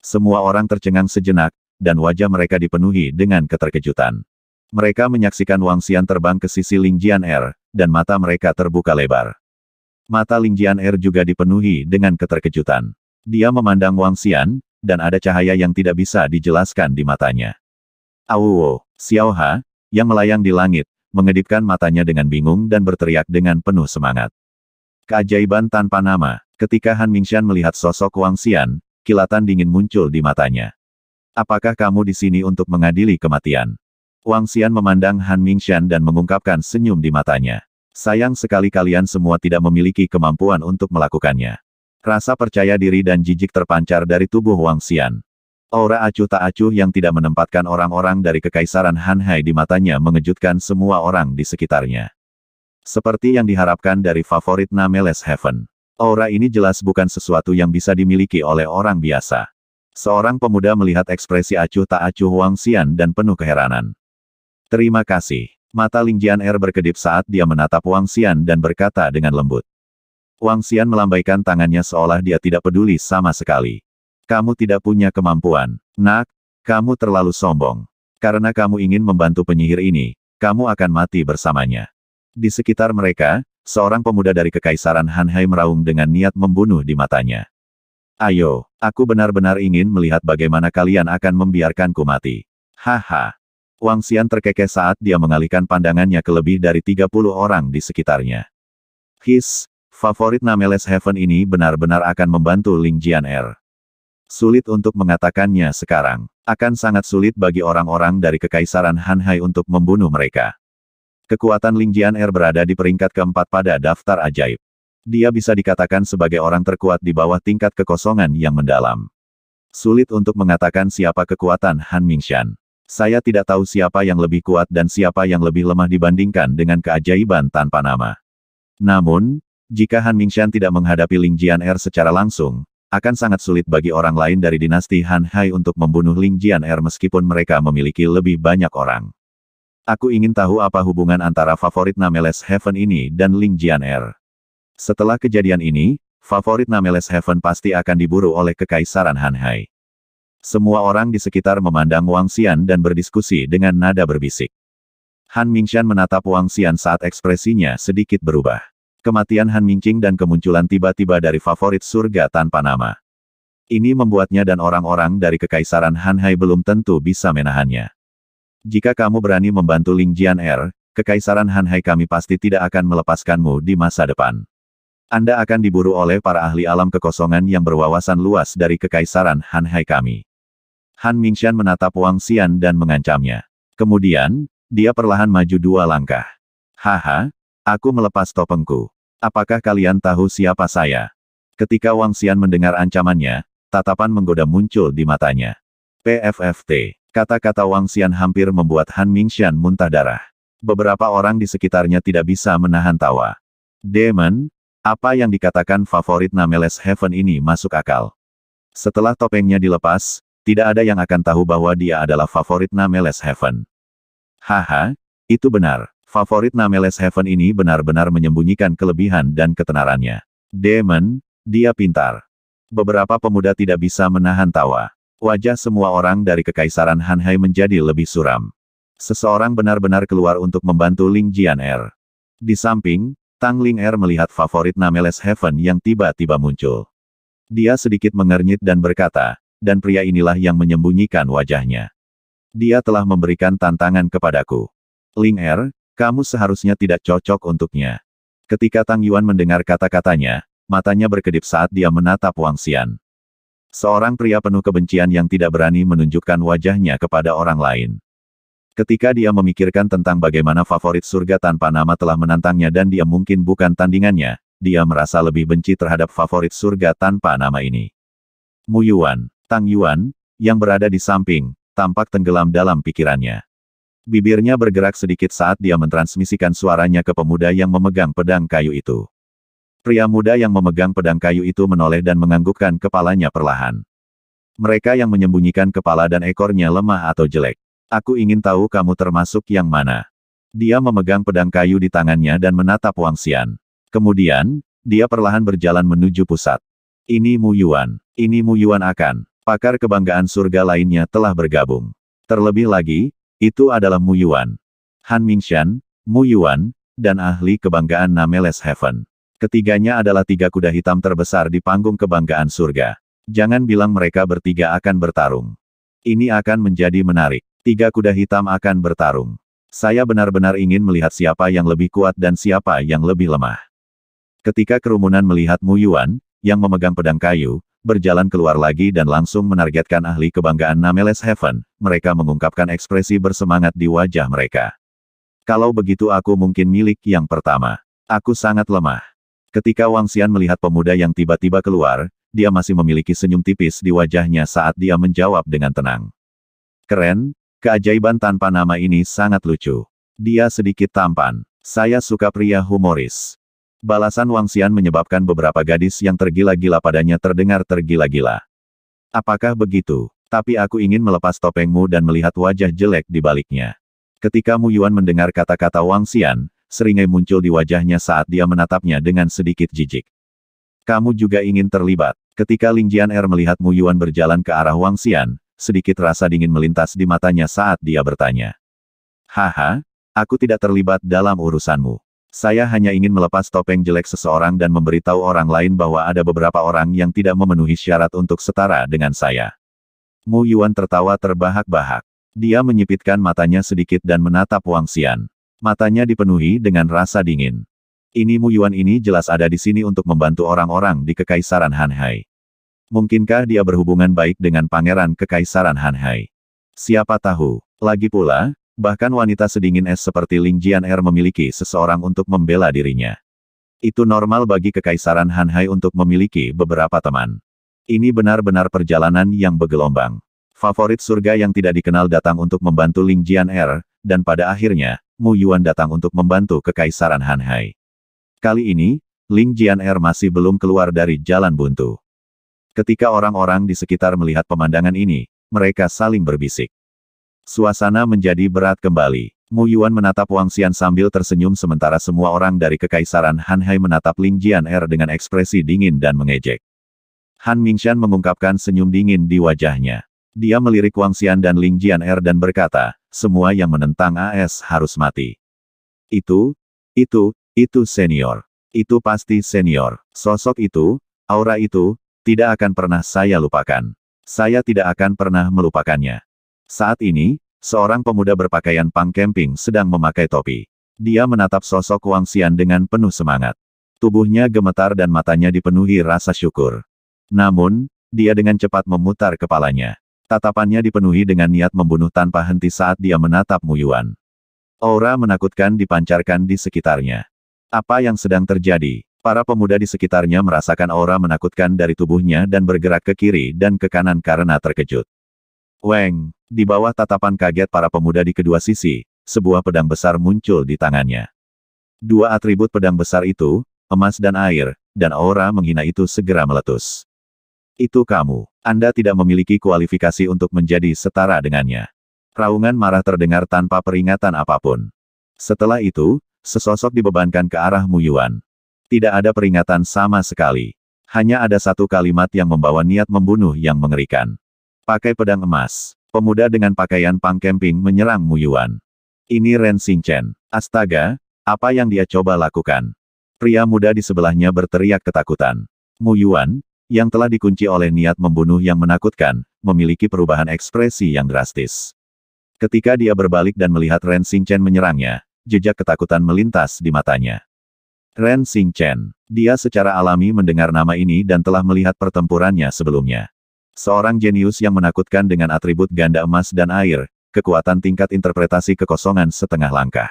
Semua orang tercengang sejenak, dan wajah mereka dipenuhi dengan keterkejutan. Mereka menyaksikan Wang Xian terbang ke sisi Ling Jianer, dan mata mereka terbuka lebar. Mata Ling Jianer juga dipenuhi dengan keterkejutan. Dia memandang Wang Xian, dan ada cahaya yang tidak bisa dijelaskan di matanya. Auwo, Xiao Ha, yang melayang di langit, mengedipkan matanya dengan bingung dan berteriak dengan penuh semangat. Keajaiban tanpa nama. Ketika Han Mingshan melihat sosok Wang Xian, kilatan dingin muncul di matanya. Apakah kamu di sini untuk mengadili kematian? Wang Xian memandang Han Mingshan dan mengungkapkan senyum di matanya. Sayang sekali kalian semua tidak memiliki kemampuan untuk melakukannya. Rasa percaya diri dan jijik terpancar dari tubuh Wang Xian. Aura acuh tak acuh yang tidak menempatkan orang-orang dari Kekaisaran Han Hai di matanya mengejutkan semua orang di sekitarnya. Seperti yang diharapkan dari favorit Nameless Heaven. Aura ini jelas bukan sesuatu yang bisa dimiliki oleh orang biasa. Seorang pemuda melihat ekspresi acuh tak acuh Wang Xian dan penuh keheranan. Terima kasih. Mata Ling Jianer berkedip saat dia menatap Wang Xian dan berkata dengan lembut. Wang Xian melambaikan tangannya seolah dia tidak peduli sama sekali. Kamu tidak punya kemampuan. Nak, kamu terlalu sombong. Karena kamu ingin membantu penyihir ini, kamu akan mati bersamanya. Di sekitar mereka, seorang pemuda dari Kekaisaran Han Hai meraung dengan niat membunuh di matanya. Ayo, aku benar-benar ingin melihat bagaimana kalian akan membiarkanku mati. Haha. Wang Xian terkekeh saat dia mengalihkan pandangannya ke lebih dari 30 orang di sekitarnya. Favorit Nameless Heaven ini benar-benar akan membantu Ling Jianer. Sulit untuk mengatakannya sekarang. Akan sangat sulit bagi orang-orang dari Kekaisaran Han Hai untuk membunuh mereka. Kekuatan Ling Jianer berada di peringkat keempat pada daftar ajaib. Dia bisa dikatakan sebagai orang terkuat di bawah tingkat kekosongan yang mendalam. Sulit untuk mengatakan siapa kekuatan Han Mingshan. Saya tidak tahu siapa yang lebih kuat dan siapa yang lebih lemah dibandingkan dengan keajaiban tanpa nama. Namun, jika Han Mingshan tidak menghadapi Ling Jianer secara langsung, akan sangat sulit bagi orang lain dari dinasti Han Hai untuk membunuh Ling Jianer meskipun mereka memiliki lebih banyak orang. Aku ingin tahu apa hubungan antara favorit Nameless Heaven ini dan Ling Jianer. Setelah kejadian ini, favorit Nameless Heaven pasti akan diburu oleh Kekaisaran Han Hai. Semua orang di sekitar memandang Wang Xian dan berdiskusi dengan nada berbisik. Han Mingxian menatap Wang Xian saat ekspresinya sedikit berubah. Kematian Han Mingqing dan kemunculan tiba-tiba dari favorit surga tanpa nama. Ini membuatnya dan orang-orang dari Kekaisaran Hanhai belum tentu bisa menahannya. Jika kamu berani membantu Ling Jian-er, Kekaisaran Hanhai kami pasti tidak akan melepaskanmu di masa depan. Anda akan diburu oleh para ahli alam kekosongan yang berwawasan luas dari Kekaisaran Hanhai kami. Han Mingxian menatap Wang Xian dan mengancamnya. Kemudian, dia perlahan maju 2 langkah. Haha, aku melepas topengku. Apakah kalian tahu siapa saya? Ketika Wang Xian mendengar ancamannya, tatapan menggoda muncul di matanya. PFFT. Kata-kata Wang Xian hampir membuat Han Mingxian muntah darah. Beberapa orang di sekitarnya tidak bisa menahan tawa. Demon, apa yang dikatakan favorit Nameless Heaven ini masuk akal. Setelah topengnya dilepas, tidak ada yang akan tahu bahwa dia adalah favorit Nameless Heaven. Haha, itu benar. Favorit Nameless Heaven ini benar-benar menyembunyikan kelebihan dan ketenarannya. Demon, dia pintar. Beberapa pemuda tidak bisa menahan tawa. Wajah semua orang dari Kekaisaran Hanhai menjadi lebih suram. Seseorang benar-benar keluar untuk membantu Ling Jian-er. Di samping, Tang Ling-er melihat favorit Nameless Heaven yang tiba-tiba muncul. Dia sedikit mengernyit dan berkata, dan pria inilah yang menyembunyikan wajahnya. Dia telah memberikan tantangan kepadaku. Ling-er, kamu seharusnya tidak cocok untuknya. Ketika Tang Yuan mendengar kata-katanya, matanya berkedip saat dia menatap Wang Xian. Seorang pria penuh kebencian yang tidak berani menunjukkan wajahnya kepada orang lain. Ketika dia memikirkan tentang bagaimana favorit surga tanpa nama telah menantangnya dan dia mungkin bukan tandingannya, dia merasa lebih benci terhadap favorit surga tanpa nama ini. Mu Yuan, Tang Yuan, yang berada di samping, tampak tenggelam dalam pikirannya. Bibirnya bergerak sedikit saat dia mentransmisikan suaranya ke pemuda yang memegang pedang kayu itu. Pria muda yang memegang pedang kayu itu menoleh dan menganggukkan kepalanya perlahan. Mereka yang menyembunyikan kepala dan ekornya lemah atau jelek. Aku ingin tahu kamu termasuk yang mana. Dia memegang pedang kayu di tangannya dan menatap Wang Xian. Kemudian, dia perlahan berjalan menuju pusat. Ini Mu Yuan. Ini Mu Yuan akan. Pakar kebanggaan surga lainnya telah bergabung. Terlebih lagi, itu adalah Mu Yuan. Han Mingxian, Mu Yuan, dan ahli kebanggaan Nameless Heaven. Ketiganya adalah 3 kuda hitam terbesar di panggung kebanggaan surga. Jangan bilang mereka bertiga akan bertarung. Ini akan menjadi menarik. 3 kuda hitam akan bertarung. Saya benar-benar ingin melihat siapa yang lebih kuat dan siapa yang lebih lemah. Ketika kerumunan melihat Mu Yuan, yang memegang pedang kayu, berjalan keluar lagi dan langsung menargetkan ahli kebanggaan Nameless Heaven, mereka mengungkapkan ekspresi bersemangat di wajah mereka. Kalau begitu aku mungkin milik yang pertama. Aku sangat lemah. Ketika Wang Xian melihat pemuda yang tiba-tiba keluar, dia masih memiliki senyum tipis di wajahnya saat dia menjawab dengan tenang. Keren, keajaiban tanpa nama ini sangat lucu. Dia sedikit tampan. Saya suka pria humoris. Balasan Wang Xian menyebabkan beberapa gadis yang tergila-gila padanya terdengar tergila-gila. Apakah begitu? Tapi aku ingin melepas topengmu dan melihat wajah jelek di baliknya. Ketika Mu Yuan mendengar kata-kata Wang Xian, seringai muncul di wajahnya saat dia menatapnya dengan sedikit jijik. Kamu juga ingin terlibat. Ketika Ling Jian-er melihat Mu Yuan berjalan ke arah Wang Xian, sedikit rasa dingin melintas di matanya saat dia bertanya. Haha, aku tidak terlibat dalam urusanmu. Saya hanya ingin melepas topeng jelek seseorang dan memberitahu orang lain bahwa ada beberapa orang yang tidak memenuhi syarat untuk setara dengan saya. Mu Yuan tertawa terbahak-bahak. Dia menyipitkan matanya sedikit dan menatap Wang Xian. Matanya dipenuhi dengan rasa dingin. Ini Mu Yuan ini jelas ada di sini untuk membantu orang-orang di Kekaisaran Hanhai. Mungkinkah dia berhubungan baik dengan Pangeran Kekaisaran Hanhai? Siapa tahu. Lagi pula, bahkan wanita sedingin es seperti Ling Jian-er memiliki seseorang untuk membela dirinya. Itu normal bagi Kekaisaran Hanhai untuk memiliki beberapa teman. Ini benar-benar perjalanan yang bergelombang. Favorit surga yang tidak dikenal datang untuk membantu Ling Jian-er, dan pada akhirnya, Mu Yuan datang untuk membantu Kekaisaran Hanhai. Kali ini, Ling Jian-er masih belum keluar dari jalan buntu. Ketika orang-orang di sekitar melihat pemandangan ini, mereka saling berbisik. Suasana menjadi berat kembali. Mu Yuan menatap Wang Xian sambil tersenyum sementara semua orang dari Kekaisaran Hanhai menatap Ling Jian-er dengan ekspresi dingin dan mengejek. Han Mingxian mengungkapkan senyum dingin di wajahnya. Dia melirik Wang Xian dan Ling Jianer dan berkata, semua yang menentang AS harus mati. Itu senior. Itu pasti senior. Sosok itu, aura itu, tidak akan pernah saya lupakan. Saya tidak akan pernah melupakannya. Saat ini, seorang pemuda berpakaian punk camping sedang memakai topi. Dia menatap sosok Wang Xian dengan penuh semangat. Tubuhnya gemetar dan matanya dipenuhi rasa syukur. Namun, dia dengan cepat memutar kepalanya. Tatapannya dipenuhi dengan niat membunuh tanpa henti saat dia menatap Mu Yuan. Aura menakutkan dipancarkan di sekitarnya. Apa yang sedang terjadi? Para pemuda di sekitarnya merasakan aura menakutkan dari tubuhnya dan bergerak ke kiri dan ke kanan karena terkejut. Weng, di bawah tatapan kaget para pemuda di kedua sisi, sebuah pedang besar muncul di tangannya. Dua atribut pedang besar itu, emas dan air, dan aura menghina itu segera meletus. Itu kamu. Anda tidak memiliki kualifikasi untuk menjadi setara dengannya. Raungan marah terdengar tanpa peringatan apapun. Setelah itu, sesosok dibebankan ke arah Mu Yuan. Tidak ada peringatan sama sekali. Hanya ada satu kalimat yang membawa niat membunuh yang mengerikan. Pakai pedang emas. Pemuda dengan pakaian punk camping menyerang Mu Yuan. Ini Ren Xingchen. Astaga, apa yang dia coba lakukan? Pria muda di sebelahnya berteriak ketakutan. Mu Yuan, yang telah dikunci oleh niat membunuh yang menakutkan, memiliki perubahan ekspresi yang drastis. Ketika dia berbalik dan melihat Ren Xingchen menyerangnya, jejak ketakutan melintas di matanya. Ren Xingchen. Dia secara alami mendengar nama ini dan telah melihat pertempurannya sebelumnya. Seorang jenius yang menakutkan dengan atribut ganda emas dan air, kekuatan tingkat interpretasi kekosongan setengah langkah.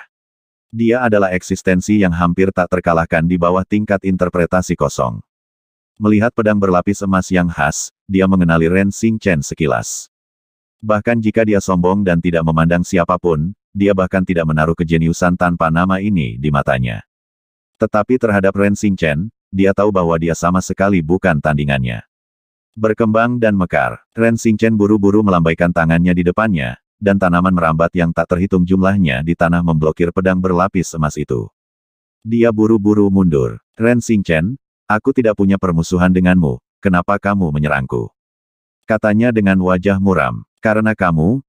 Dia adalah eksistensi yang hampir tak terkalahkan di bawah tingkat interpretasi kosong. Melihat pedang berlapis emas yang khas, dia mengenali Ren Xingchen sekilas. Bahkan jika dia sombong dan tidak memandang siapapun, dia bahkan tidak menaruh kejeniusan tanpa nama ini di matanya. Tetapi terhadap Ren Xingchen, dia tahu bahwa dia sama sekali bukan tandingannya. Berkembang dan mekar, Ren Xingchen buru-buru melambaikan tangannya di depannya, dan tanaman merambat yang tak terhitung jumlahnya di tanah memblokir pedang berlapis emas itu. Dia buru-buru mundur. Ren Xingchen, aku tidak punya permusuhan denganmu, kenapa kamu menyerangku? Katanya dengan wajah muram. Karena kamu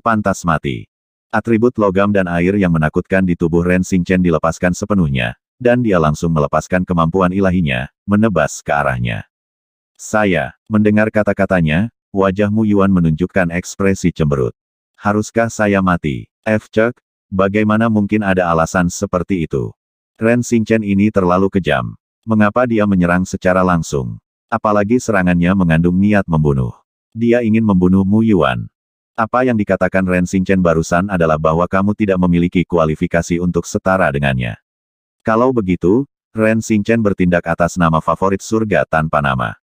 pantas mati. Atribut logam dan air yang menakutkan di tubuh Ren Xingchen dilepaskan sepenuhnya, dan dia langsung melepaskan kemampuan ilahinya, menebas ke arahnya. Saya, mendengar kata-katanya, wajah Mu Yuan menunjukkan ekspresi cemberut. Haruskah saya mati? Cek, bagaimana mungkin ada alasan seperti itu? Ren Xingchen ini terlalu kejam. Mengapa dia menyerang secara langsung? Apalagi serangannya mengandung niat membunuh. Dia ingin membunuh Mu Yuan. Apa yang dikatakan Ren Xingchen barusan adalah bahwa kamu tidak memiliki kualifikasi untuk setara dengannya. Kalau begitu, Ren Xingchen bertindak atas nama favorit surga tanpa nama.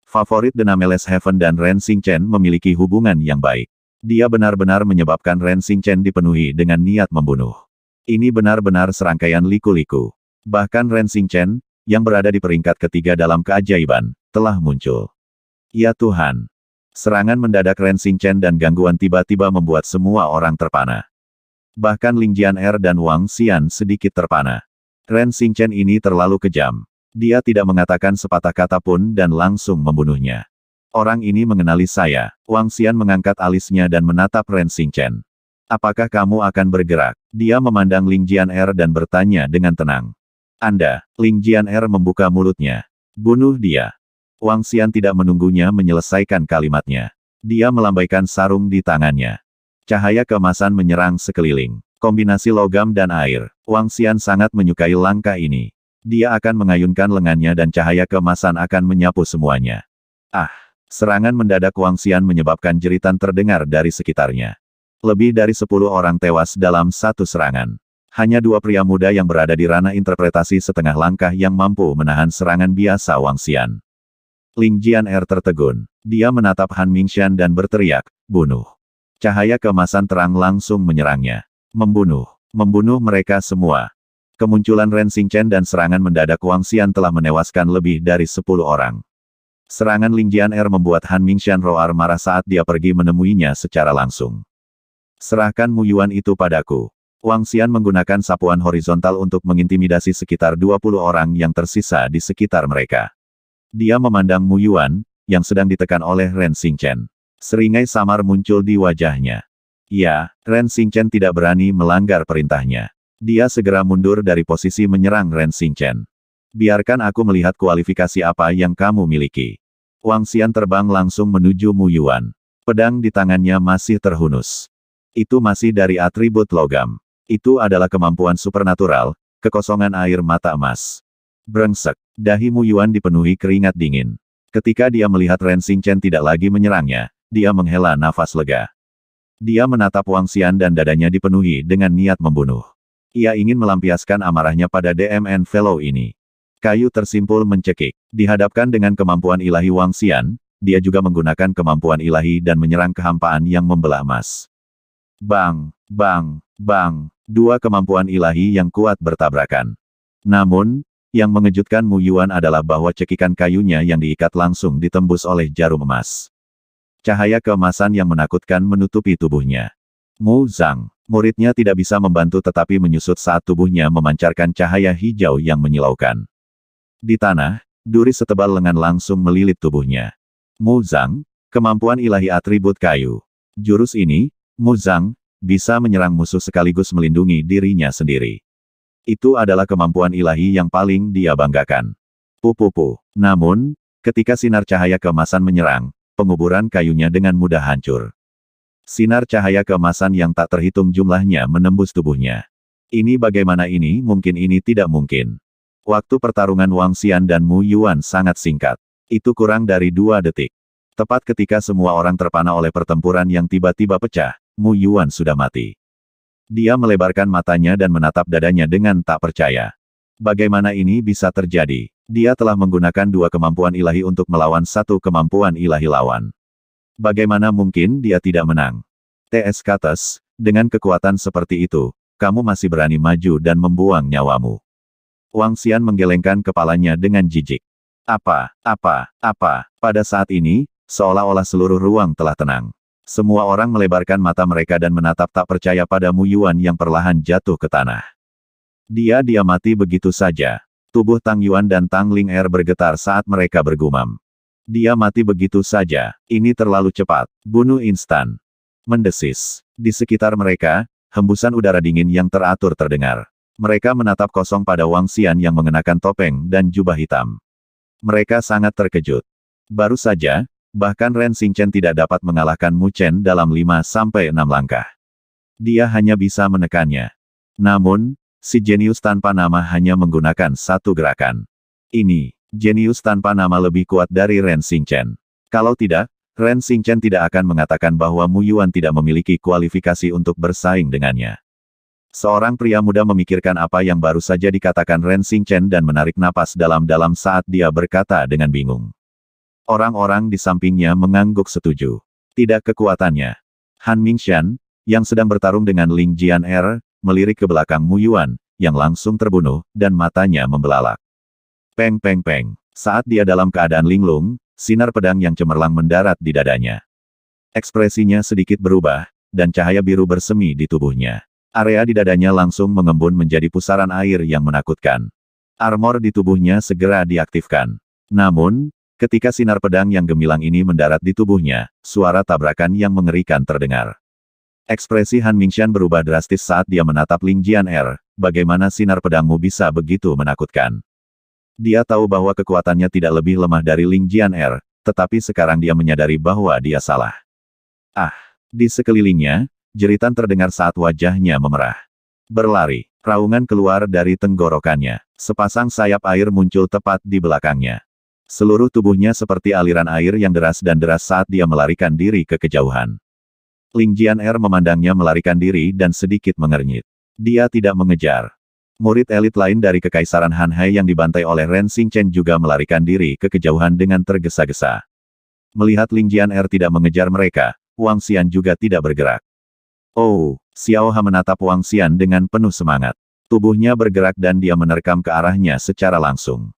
Favorit The Nameless Heaven dan Ren Xingchen memiliki hubungan yang baik. Dia benar-benar menyebabkan Ren Xingchen dipenuhi dengan niat membunuh. Ini benar-benar serangkaian liku-liku. Bahkan Ren Xingchen, yang berada di peringkat ketiga dalam keajaiban, telah muncul. Ya Tuhan! Serangan mendadak Ren Xingchen dan gangguan tiba-tiba membuat semua orang terpana. Bahkan Ling Jianer dan Wang Xian sedikit terpana. Ren Xingchen ini terlalu kejam. Dia tidak mengatakan sepatah kata pun dan langsung membunuhnya. Orang ini mengenali saya. Wang Xian mengangkat alisnya dan menatap Ren Xingchen. Apakah kamu akan bergerak? Dia memandang Ling Jianer dan bertanya dengan tenang. Anda, Ling Jianer membuka mulutnya. Bunuh dia. Wang Xian tidak menunggunya menyelesaikan kalimatnya. Dia melambaikan sarung di tangannya. Cahaya keemasan menyerang sekeliling. Kombinasi logam dan air. Wang Xian sangat menyukai langkah ini. Dia akan mengayunkan lengannya dan cahaya keemasan akan menyapu semuanya. Ah! Serangan mendadak Wang Xian menyebabkan jeritan terdengar dari sekitarnya. Lebih dari 10 orang tewas dalam satu serangan. Hanya dua pria muda yang berada di ranah interpretasi setengah langkah yang mampu menahan serangan biasa Wang Xian. Ling Jianer tertegun. Dia menatap Han Mingshan dan berteriak, bunuh. Cahaya keemasan terang langsung menyerangnya. Membunuh. Membunuh mereka semua. Kemunculan Ren Xingchen dan serangan mendadak Wang Xian telah menewaskan lebih dari 10 orang. Serangan Ling Jianer membuat Han Mingshan roar marah saat dia pergi menemuinya secara langsung. Serahkan Mu Yuan itu padaku. Wang Xian menggunakan sapuan horizontal untuk mengintimidasi sekitar 20 orang yang tersisa di sekitar mereka. Dia memandang Mu Yuan, yang sedang ditekan oleh Ren Xingchen. Seringai samar muncul di wajahnya. Ya, Ren Xingchen tidak berani melanggar perintahnya. Dia segera mundur dari posisi menyerang Ren Xingchen. Biarkan aku melihat kualifikasi apa yang kamu miliki. Wang Xian terbang langsung menuju Mu Yuan. Pedang di tangannya masih terhunus. Itu masih dari atribut logam. Itu adalah kemampuan supernatural, kekosongan air mata emas. Brengsek, dahi Mu Yuan dipenuhi keringat dingin. Ketika dia melihat Ren Xingchen tidak lagi menyerangnya, dia menghela nafas lega. Dia menatap Wang Xian dan dadanya dipenuhi dengan niat membunuh. Ia ingin melampiaskan amarahnya pada DMN Fellow ini. Kayu tersimpul mencekik. Dihadapkan dengan kemampuan ilahi Wang Xian, dia juga menggunakan kemampuan ilahi dan menyerang kehampaan yang membelah emas. Bang, bang, bang. Dua kemampuan ilahi yang kuat bertabrakan. Namun, yang mengejutkan Mu Yuan adalah bahwa cekikan kayunya yang diikat langsung ditembus oleh jarum emas. Cahaya keemasan yang menakutkan menutupi tubuhnya. Mu Zhang, muridnya tidak bisa membantu tetapi menyusut saat tubuhnya memancarkan cahaya hijau yang menyilaukan. Di tanah, duri setebal lengan langsung melilit tubuhnya. Mu Zhang, kemampuan ilahi atribut kayu. Jurus ini, Mu Zhang, bisa menyerang musuh sekaligus melindungi dirinya sendiri. Itu adalah kemampuan ilahi yang paling dia banggakan. Pupupu. Namun, ketika sinar cahaya keemasan menyerang, penguburan kayunya dengan mudah hancur. Sinar cahaya keemasan yang tak terhitung jumlahnya menembus tubuhnya. Ini bagaimana ini mungkin ini tidak mungkin. Waktu pertarungan Wang Xian dan Mu Yuan sangat singkat. Itu kurang dari 2 detik. Tepat ketika semua orang terpana oleh pertempuran yang tiba-tiba pecah, Mu Yuan sudah mati. Dia melebarkan matanya dan menatap dadanya dengan tak percaya. Bagaimana ini bisa terjadi? Dia telah menggunakan 2 kemampuan ilahi untuk melawan 1 kemampuan ilahi lawan. Bagaimana mungkin dia tidak menang? T.S. Kates, dengan kekuatan seperti itu, kamu masih berani maju dan membuang nyawamu. Wang Xian menggelengkan kepalanya dengan jijik. Apa? Pada saat ini, seolah-olah seluruh ruang telah tenang. Semua orang melebarkan mata mereka dan menatap tak percaya pada Mu Yuan yang perlahan jatuh ke tanah. Dia mati begitu saja. Tubuh Tang Yuan dan Tang Ling Er bergetar saat mereka bergumam. Dia mati begitu saja. Ini terlalu cepat. Bunuh instan. Mendesis. Di sekitar mereka, hembusan udara dingin yang teratur terdengar. Mereka menatap kosong pada Wang Xian yang mengenakan topeng dan jubah hitam. Mereka sangat terkejut. Baru saja, bahkan Ren Xingchen tidak dapat mengalahkan Mu Chen dalam 5-6 langkah. Dia hanya bisa menekannya. Namun, si jenius tanpa nama hanya menggunakan 1 gerakan. Ini, jenius tanpa nama lebih kuat dari Ren Xingchen. Kalau tidak, Ren Xingchen tidak akan mengatakan bahwa Mu Yuan tidak memiliki kualifikasi untuk bersaing dengannya. Seorang pria muda memikirkan apa yang baru saja dikatakan Ren Xingchen dan menarik napas dalam-dalam saat dia berkata dengan bingung. Orang-orang di sampingnya mengangguk setuju. Tidak kekuatannya. Han Mingshan, yang sedang bertarung dengan Ling Jian-er, melirik ke belakang Mu Yuan, yang langsung terbunuh, dan matanya membelalak. Peng peng peng. Saat dia dalam keadaan linglung, sinar pedang yang cemerlang mendarat di dadanya. Ekspresinya sedikit berubah, dan cahaya biru bersemi di tubuhnya. Area di dadanya langsung mengembun menjadi pusaran air yang menakutkan. Armor di tubuhnya segera diaktifkan. Namun, ketika sinar pedang yang gemilang ini mendarat di tubuhnya, suara tabrakan yang mengerikan terdengar. Ekspresi Han Mingshan berubah drastis saat dia menatap Ling Jian-er. Bagaimana sinar pedangmu bisa begitu menakutkan? Dia tahu bahwa kekuatannya tidak lebih lemah dari Ling Jian-er, tetapi sekarang dia menyadari bahwa dia salah. Ah! Di sekelilingnya, jeritan terdengar saat wajahnya memerah. Berlari, raungan keluar dari tenggorokannya. Sepasang sayap air muncul tepat di belakangnya. Seluruh tubuhnya seperti aliran air yang deras dan deras saat dia melarikan diri ke kejauhan. Ling Jian-er memandangnya melarikan diri dan sedikit mengernyit. Dia tidak mengejar. Murid elit lain dari Kekaisaran Han Hai yang dibantai oleh Ren Xingchen juga melarikan diri ke kejauhan dengan tergesa-gesa. Melihat Ling Jian-er tidak mengejar mereka, Wang Xian juga tidak bergerak. Oh, Xiao Ha menatap Wang Xian dengan penuh semangat. Tubuhnya bergerak dan dia menerkam ke arahnya secara langsung.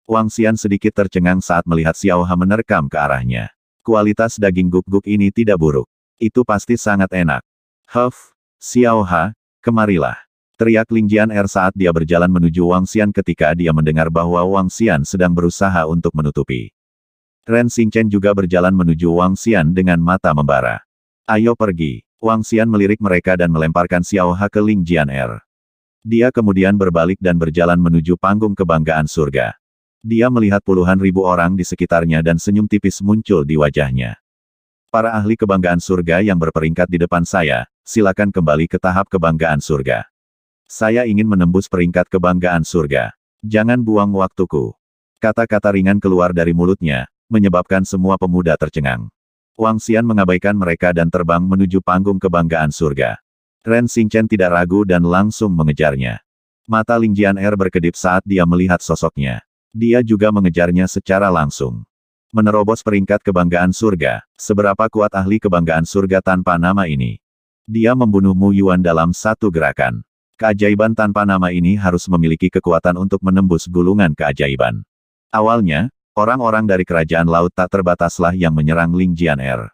Wang Xian sedikit tercengang saat melihat Xiao Ha menerkam ke arahnya. Kualitas daging guk-guk ini tidak buruk. Itu pasti sangat enak. Huff, Xiao Ha, kemarilah. Teriak Ling Jian-er saat dia berjalan menuju Wang Xian ketika dia mendengar bahwa Wang Xian sedang berusaha untuk menutupi. Ren Xingchen juga berjalan menuju Wang Xian dengan mata membara. Ayo pergi. Wang Xian melirik mereka dan melemparkan Xiao Ha ke Ling Jianer. Dia kemudian berbalik dan berjalan menuju panggung kebanggaan surga. Dia melihat puluhan ribu orang di sekitarnya dan senyum tipis muncul di wajahnya. Para ahli kebanggaan surga yang berperingkat di depan saya, silakan kembali ke tahap kebanggaan surga. Saya ingin menembus peringkat kebanggaan surga. Jangan buang waktuku. Kata-kata ringan keluar dari mulutnya, menyebabkan semua pemuda tercengang. Wang Xian mengabaikan mereka dan terbang menuju panggung kebanggaan surga. Ren Xingchen tidak ragu dan langsung mengejarnya. Mata Ling Jianer berkedip saat dia melihat sosoknya. Dia juga mengejarnya secara langsung. Menerobos peringkat kebanggaan surga, seberapa kuat ahli kebanggaan surga tanpa nama ini? Dia membunuh Mu Yuan dalam satu gerakan. Keajaiban tanpa nama ini harus memiliki kekuatan untuk menembus gulungan keajaiban. Awalnya, orang-orang dari kerajaan laut tak terbataslah yang menyerang Ling Jianer.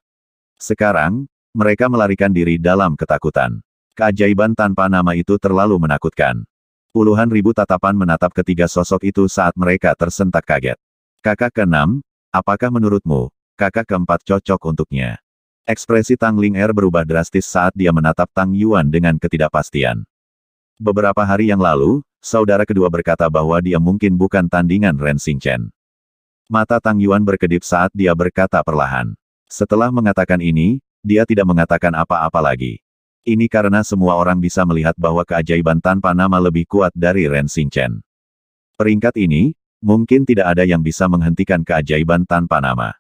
Sekarang, mereka melarikan diri dalam ketakutan. Keajaiban tanpa nama itu terlalu menakutkan. Puluhan ribu tatapan menatap ketiga sosok itu saat mereka tersentak kaget. Kakak keenam, apakah menurutmu, kakak keempat cocok untuknya? Ekspresi Tang Ling Er berubah drastis saat dia menatap Tang Yuan dengan ketidakpastian. Beberapa hari yang lalu, saudara kedua berkata bahwa dia mungkin bukan tandingan Ren Xingchen. Mata Tang Yuan berkedip saat dia berkata perlahan. Setelah mengatakan ini, dia tidak mengatakan apa-apa lagi. Ini karena semua orang bisa melihat bahwa keajaiban tanpa nama lebih kuat dari Ren Xingchen. Peringkat ini, mungkin tidak ada yang bisa menghentikan keajaiban tanpa nama.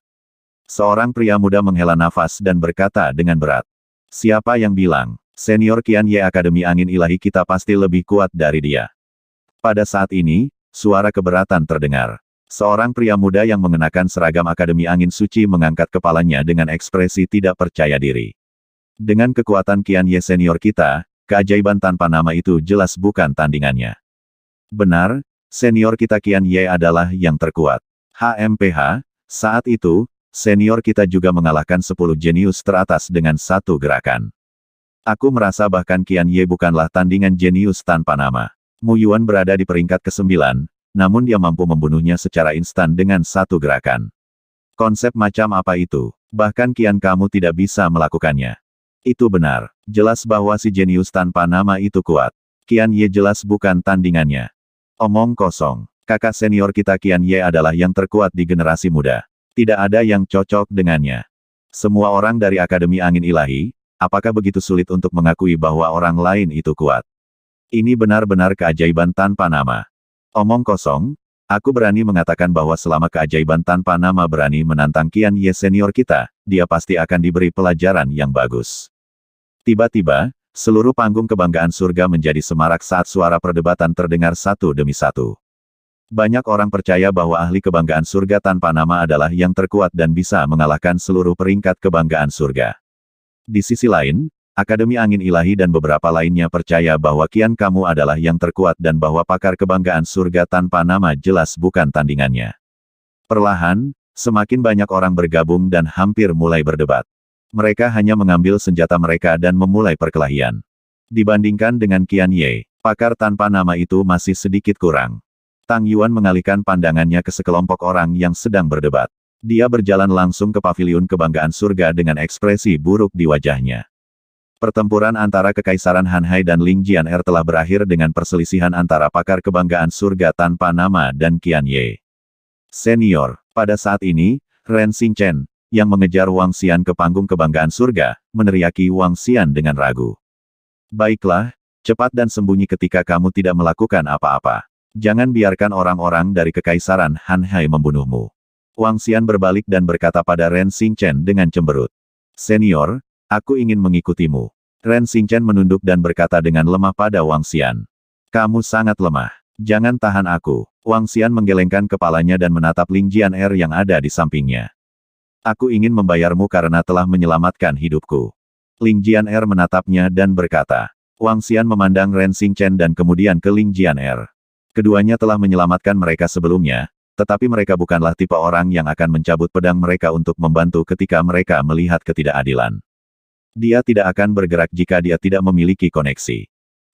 Seorang pria muda menghela nafas dan berkata dengan berat. Siapa yang bilang, senior Qian Ye Akademi Angin Ilahi kita pasti lebih kuat dari dia? Pada saat ini, suara keberatan terdengar. Seorang pria muda yang mengenakan seragam Akademi Angin Suci mengangkat kepalanya dengan ekspresi tidak percaya diri. Dengan kekuatan Qian Ye senior kita, keajaiban tanpa nama itu jelas bukan tandingannya. Benar, senior kita Qian Ye adalah yang terkuat. HMPH, saat itu, senior kita juga mengalahkan 10 jenius teratas dengan satu gerakan. Aku merasa bahkan Qian Ye bukanlah tandingan jenius tanpa nama. Mu Yuan berada di peringkat ke-9, namun dia mampu membunuhnya secara instan dengan satu gerakan. Konsep macam apa itu? Bahkan Qian kamu tidak bisa melakukannya. Itu benar. Jelas bahwa si jenius tanpa nama itu kuat. Qian Ye jelas bukan tandingannya. Omong kosong. Kakak senior kita Qian Ye adalah yang terkuat di generasi muda. Tidak ada yang cocok dengannya. Semua orang dari Akademi Angin Ilahi, apakah begitu sulit untuk mengakui bahwa orang lain itu kuat? Ini benar-benar keajaiban tanpa nama. Omong kosong, aku berani mengatakan bahwa selama keajaiban tanpa nama berani menantang Qian Ye senior kita, dia pasti akan diberi pelajaran yang bagus. Tiba-tiba, seluruh panggung kebanggaan surga menjadi semarak saat suara perdebatan terdengar satu demi satu. Banyak orang percaya bahwa ahli kebanggaan surga tanpa nama adalah yang terkuat dan bisa mengalahkan seluruh peringkat kebanggaan surga. Di sisi lain, Akademi Angin Ilahi dan beberapa lainnya percaya bahwa Qian kamu adalah yang terkuat dan bahwa pakar kebanggaan surga tanpa nama jelas bukan tandingannya. Perlahan, semakin banyak orang bergabung dan hampir mulai berdebat. Mereka hanya mengambil senjata mereka dan memulai perkelahian. Dibandingkan dengan Qian Ye, pakar tanpa nama itu masih sedikit kurang. Tang Yuan mengalihkan pandangannya ke sekelompok orang yang sedang berdebat. Dia berjalan langsung ke paviliun kebanggaan surga dengan ekspresi buruk di wajahnya. Pertempuran antara Kekaisaran Hanhai dan Ling Jianer telah berakhir dengan perselisihan antara pakar kebanggaan surga tanpa nama dan Qian Ye. Senior, pada saat ini, Ren Xingchen, yang mengejar Wang Xian ke panggung kebanggaan surga, meneriaki Wang Xian dengan ragu. Baiklah, cepat dan sembunyi ketika kamu tidak melakukan apa-apa. Jangan biarkan orang-orang dari Kekaisaran Hanhai membunuhmu. Wang Xian berbalik dan berkata pada Ren Xingchen dengan cemberut. Senior, aku ingin mengikutimu. Ren Xingchen menunduk dan berkata dengan lemah pada Wang Xian. Kamu sangat lemah. Jangan tahan aku. Wang Xian menggelengkan kepalanya dan menatap Ling Jianer yang ada di sampingnya. Aku ingin membayarmu karena telah menyelamatkan hidupku. Ling Jianer menatapnya dan berkata. Wang Xian memandang Ren Xingchen dan kemudian ke Ling Jianer. Keduanya telah menyelamatkan mereka sebelumnya, tetapi mereka bukanlah tipe orang yang akan mencabut pedang mereka untuk membantu ketika mereka melihat ketidakadilan. Dia tidak akan bergerak jika dia tidak memiliki koneksi.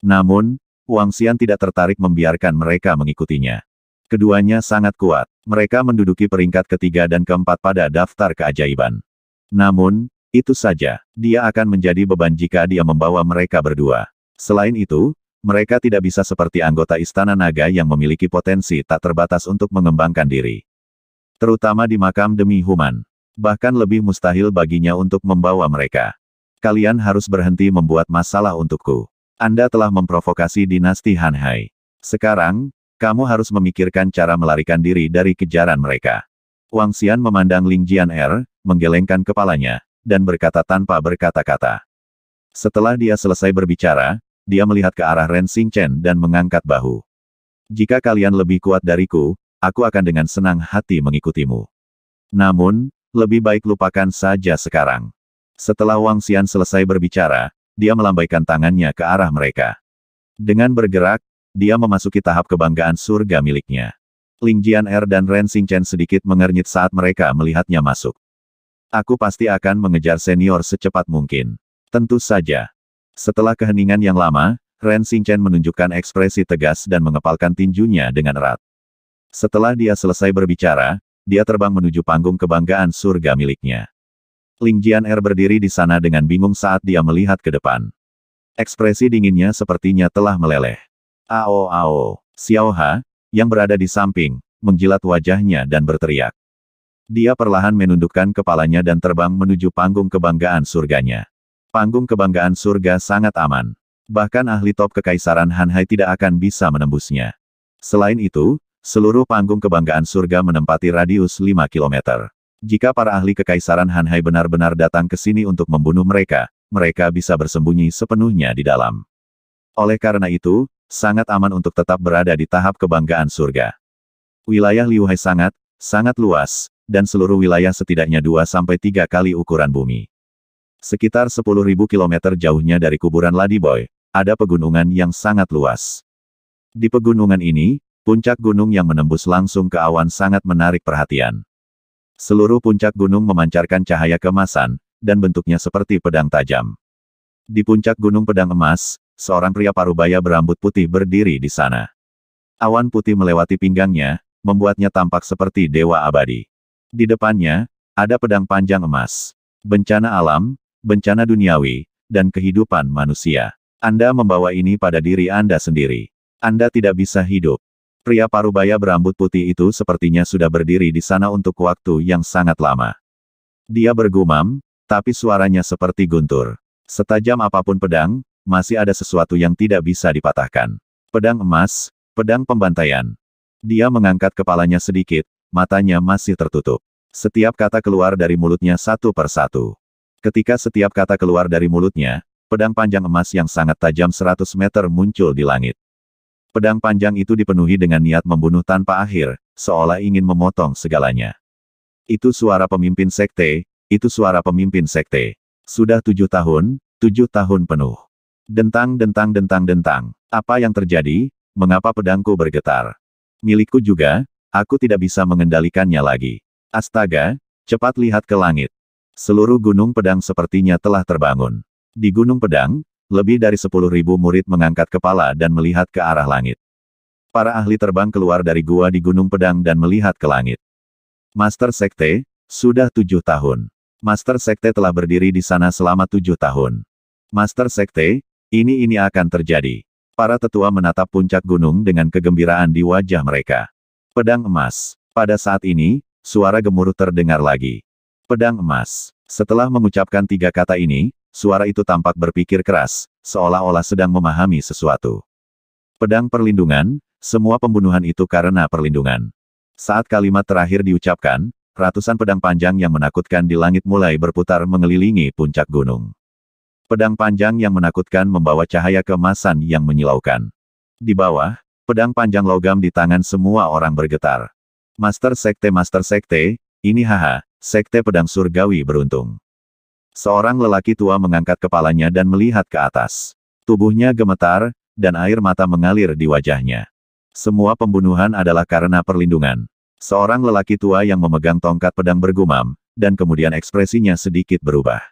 Namun, Wang Xian tidak tertarik membiarkan mereka mengikutinya. Keduanya sangat kuat. Mereka menduduki peringkat ketiga dan keempat pada daftar keajaiban. Namun, itu saja. Dia akan menjadi beban jika dia membawa mereka berdua. Selain itu, mereka tidak bisa seperti anggota Istana Naga yang memiliki potensi tak terbatas untuk mengembangkan diri. Terutama di makam demi Human. Bahkan lebih mustahil baginya untuk membawa mereka. Kalian harus berhenti membuat masalah untukku. Anda telah memprovokasi dinasti Hanhai. Sekarang, kamu harus memikirkan cara melarikan diri dari kejaran mereka. Wang Xian memandang Ling Jian-er, menggelengkan kepalanya, dan berkata tanpa berkata-kata. Setelah dia selesai berbicara, dia melihat ke arah Ren Xingchen dan mengangkat bahu. Jika kalian lebih kuat dariku, aku akan dengan senang hati mengikutimu. Namun, lebih baik lupakan saja sekarang. Setelah Wang Xian selesai berbicara, dia melambaikan tangannya ke arah mereka. Dengan bergerak, dia memasuki tahap kebanggaan surga miliknya. Ling Jian-er dan Ren Xingchen sedikit mengernyit saat mereka melihatnya masuk. Aku pasti akan mengejar senior secepat mungkin. Tentu saja. Setelah keheningan yang lama, Ren Xingchen menunjukkan ekspresi tegas dan mengepalkan tinjunya dengan erat. Setelah dia selesai berbicara, dia terbang menuju panggung kebanggaan surga miliknya. Ling Jian-er berdiri di sana dengan bingung saat dia melihat ke depan. Ekspresi dinginnya sepertinya telah meleleh. Ao ao, Xiao Ha, yang berada di samping, menjilat wajahnya dan berteriak. Dia perlahan menundukkan kepalanya dan terbang menuju panggung kebanggaan surganya. Panggung kebanggaan surga sangat aman. Bahkan ahli top kekaisaran Hanhai tidak akan bisa menembusnya. Selain itu, seluruh panggung kebanggaan surga menempati radius 5 km. Jika para ahli kekaisaran Hanhai benar-benar datang ke sini untuk membunuh mereka, mereka bisa bersembunyi sepenuhnya di dalam. Oleh karena itu, sangat aman untuk tetap berada di tahap kebanggaan surga. Wilayah Liuhai sangat luas, dan seluruh wilayah setidaknya 2-3 kali ukuran bumi. Sekitar 10.000 km jauhnya dari kuburan Ladyboy, ada pegunungan yang sangat luas. Di pegunungan ini, puncak gunung yang menembus langsung ke awan sangat menarik perhatian. Seluruh puncak gunung memancarkan cahaya keemasan, dan bentuknya seperti pedang tajam. Di puncak gunung pedang emas, seorang pria parubaya berambut putih berdiri di sana. Awan putih melewati pinggangnya, membuatnya tampak seperti dewa abadi. Di depannya, ada pedang panjang emas. Bencana alam, bencana duniawi, dan kehidupan manusia. Anda membawa ini pada diri Anda sendiri. Anda tidak bisa hidup. Pria parubaya berambut putih itu sepertinya sudah berdiri di sana untuk waktu yang sangat lama. Dia bergumam, tapi suaranya seperti guntur. Setajam apapun pedang, masih ada sesuatu yang tidak bisa dipatahkan. Pedang emas, pedang pembantaian. Dia mengangkat kepalanya sedikit, matanya masih tertutup. Setiap kata keluar dari mulutnya satu persatu. Ketika setiap kata keluar dari mulutnya, pedang panjang emas yang sangat tajam 100 meter muncul di langit. Pedang panjang itu dipenuhi dengan niat membunuh tanpa akhir, seolah ingin memotong segalanya. Itu suara pemimpin sekte, itu suara pemimpin sekte. Sudah 7 tahun penuh. Dentang. Apa yang terjadi? Mengapa pedangku bergetar? Milikku juga, aku tidak bisa mengendalikannya lagi. Astaga, cepat lihat ke langit. Seluruh gunung pedang sepertinya telah terbangun. Di gunung pedang, lebih dari 10.000 murid mengangkat kepala dan melihat ke arah langit. Para ahli terbang keluar dari gua di gunung pedang dan melihat ke langit. Master Sekte, sudah 7 tahun. Master Sekte telah berdiri di sana selama 7 tahun. Master Sekte, ini akan terjadi. Para tetua menatap puncak gunung dengan kegembiraan di wajah mereka. Pedang emas. Pada saat ini, suara gemuruh terdengar lagi. Pedang emas. Setelah mengucapkan 3 kata ini, suara itu tampak berpikir keras, seolah-olah sedang memahami sesuatu. Pedang perlindungan, semua pembunuhan itu karena perlindungan. Saat kalimat terakhir diucapkan, ratusan pedang panjang yang menakutkan di langit mulai berputar mengelilingi puncak gunung. Pedang panjang yang menakutkan membawa cahaya keemasan yang menyilaukan. Di bawah, pedang panjang logam di tangan semua orang bergetar. Master Sekte, ini haha, Sekte Pedang Surgawi beruntung. Seorang lelaki tua mengangkat kepalanya dan melihat ke atas. Tubuhnya gemetar, dan air mata mengalir di wajahnya. Semua pembunuhan adalah karena perlindungan. Seorang lelaki tua yang memegang tongkat pedang bergumam, dan kemudian ekspresinya sedikit berubah.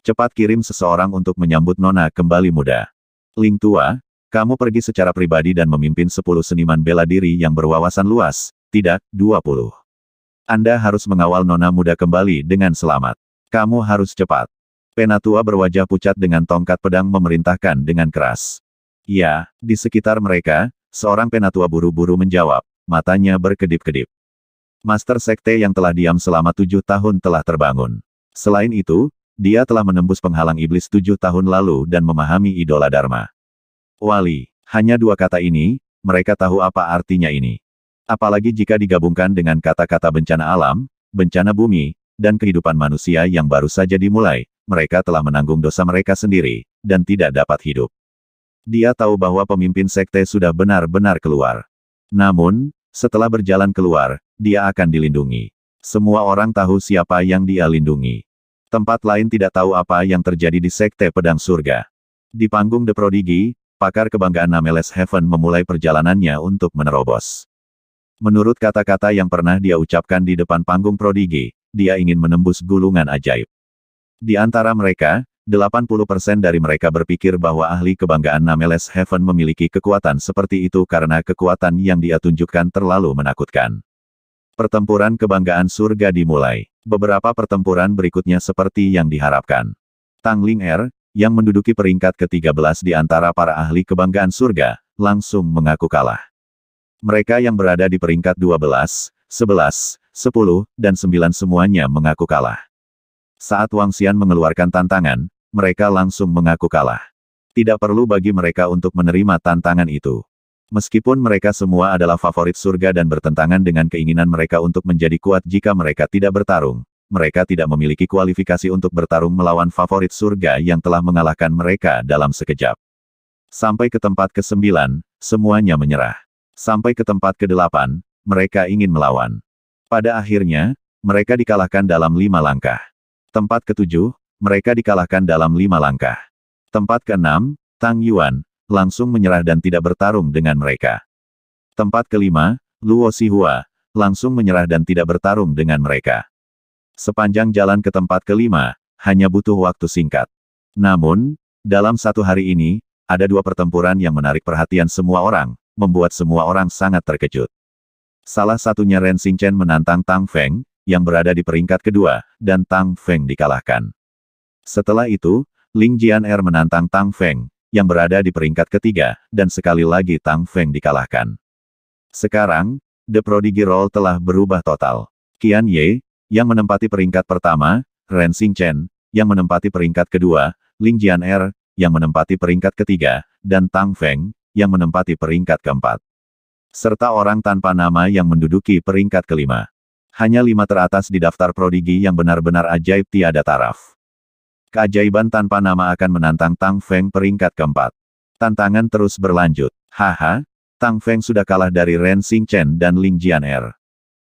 Cepat kirim seseorang untuk menyambut Nona kembali muda. Ling tua, Kamu pergi secara pribadi dan memimpin 10 seniman bela diri yang berwawasan luas, tidak 20. Anda harus mengawal nona muda kembali dengan selamat. Kamu harus cepat. Penatua berwajah pucat dengan tongkat pedang memerintahkan dengan keras. Ya, di sekitar mereka, seorang penatua buru-buru menjawab, matanya berkedip-kedip. Master Sekte yang telah diam selama 7 tahun telah terbangun. Selain itu, dia telah menembus penghalang iblis 7 tahun lalu dan memahami idola Dharma. Wali, hanya 2 kata ini, mereka tahu apa artinya ini. Apalagi jika digabungkan dengan kata-kata bencana alam, bencana bumi, dan kehidupan manusia yang baru saja dimulai, mereka telah menanggung dosa mereka sendiri, dan tidak dapat hidup. Dia tahu bahwa pemimpin sekte sudah benar-benar keluar. Namun, setelah berjalan keluar, dia akan dilindungi. Semua orang tahu siapa yang dia lindungi. Tempat lain tidak tahu apa yang terjadi di Sekte Pedang Surga. Di panggung The Prodigy, pakar kebanggaan Nameless Heaven memulai perjalanannya untuk menerobos. Menurut kata-kata yang pernah dia ucapkan di depan panggung Prodigy, dia ingin menembus gulungan ajaib. Di antara mereka, 80% dari mereka berpikir bahwa ahli kebanggaan Nameless Heaven memiliki kekuatan seperti itu karena kekuatan yang dia tunjukkan terlalu menakutkan. Pertempuran kebanggaan surga dimulai. Beberapa pertempuran berikutnya seperti yang diharapkan. Tang Ling Er, yang menduduki peringkat ke-13 di antara para ahli kebanggaan surga, langsung mengaku kalah. Mereka yang berada di peringkat 12, 11, 10, dan 9 semuanya mengaku kalah. Saat Wang Xian mengeluarkan tantangan, mereka langsung mengaku kalah. Tidak perlu bagi mereka untuk menerima tantangan itu. Meskipun mereka semua adalah favorit surga dan bertentangan dengan keinginan mereka untuk menjadi kuat jika mereka tidak bertarung, mereka tidak memiliki kualifikasi untuk bertarung melawan favorit surga yang telah mengalahkan mereka dalam sekejap. Sampai ke tempat ke-9, semuanya menyerah. Sampai ke tempat ke-8, mereka ingin melawan. Pada akhirnya, mereka dikalahkan dalam 5 langkah. Tempat ke-7, mereka dikalahkan dalam 5 langkah. Tempat ke-6, Tang Yuan, langsung menyerah dan tidak bertarung dengan mereka. Tempat ke-5, Luo Xihua, langsung menyerah dan tidak bertarung dengan mereka. Sepanjang jalan ke tempat ke-5, hanya butuh waktu singkat. Namun, dalam satu hari ini, ada 2 pertempuran yang menarik perhatian semua orang, membuat semua orang sangat terkejut. Salah satunya Ren Xingchen menantang Tang Feng, yang berada di peringkat kedua, dan Tang Feng dikalahkan. Setelah itu, Ling Jianer menantang Tang Feng, yang berada di peringkat ketiga, dan sekali lagi Tang Feng dikalahkan. Sekarang, The Prodigy Roll telah berubah total. Qian Ye, yang menempati peringkat pertama, Ren Xingchen, yang menempati peringkat kedua, Ling Jianer, yang menempati peringkat ketiga, dan Tang Feng, yang menempati peringkat keempat. Serta orang tanpa nama yang menduduki peringkat kelima. Hanya 5 teratas di daftar Prodigy yang benar-benar ajaib tiada taraf. Keajaiban tanpa nama akan menantang Tang Feng peringkat keempat. Tantangan terus berlanjut. Haha, Tang Feng sudah kalah dari Ren Xingchen dan Ling Jianer.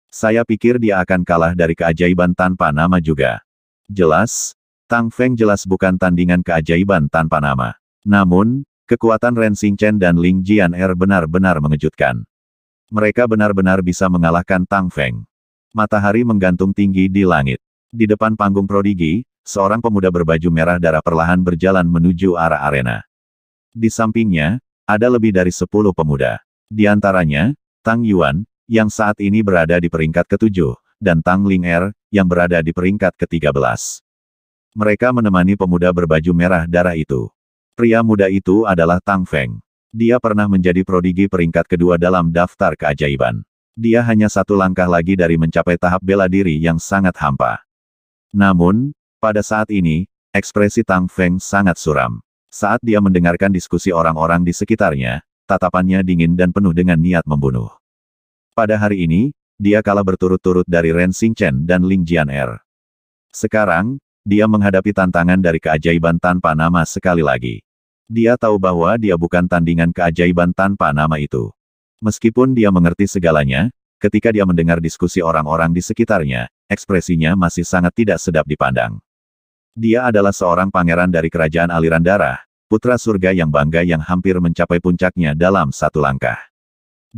Saya pikir dia akan kalah dari keajaiban tanpa nama juga. Jelas, Tang Feng jelas bukan tandingan keajaiban tanpa nama. Namun, kekuatan Ren Xingchen dan Ling Jianer benar-benar mengejutkan. Mereka benar-benar bisa mengalahkan Tang Feng. Matahari menggantung tinggi di langit. Di depan panggung Prodigy, seorang pemuda berbaju merah darah perlahan berjalan menuju arah arena. Di sampingnya, ada lebih dari 10 pemuda. Di antaranya, Tang Yuan, yang saat ini berada di peringkat ke-7, dan Tang Ling Er, yang berada di peringkat ke-13. Mereka menemani pemuda berbaju merah darah itu. Pria muda itu adalah Tang Feng. Dia pernah menjadi Prodigy peringkat kedua dalam daftar keajaiban. Dia hanya 1 langkah lagi dari mencapai tahap bela diri yang sangat hampa. Namun, pada saat ini, ekspresi Tang Feng sangat suram. Saat dia mendengarkan diskusi orang-orang di sekitarnya, tatapannya dingin dan penuh dengan niat membunuh. Pada hari ini, dia kalah berturut-turut dari Ren Xingchen dan Ling Jianer. Sekarang, dia menghadapi tantangan dari keajaiban tanpa nama sekali lagi. Dia tahu bahwa dia bukan tandingan keajaiban tanpa nama itu. Meskipun dia mengerti segalanya, ketika dia mendengar diskusi orang-orang di sekitarnya, ekspresinya masih sangat tidak sedap dipandang. Dia adalah seorang pangeran dari kerajaan aliran darah, putra surga yang bangga yang hampir mencapai puncaknya dalam 1 langkah.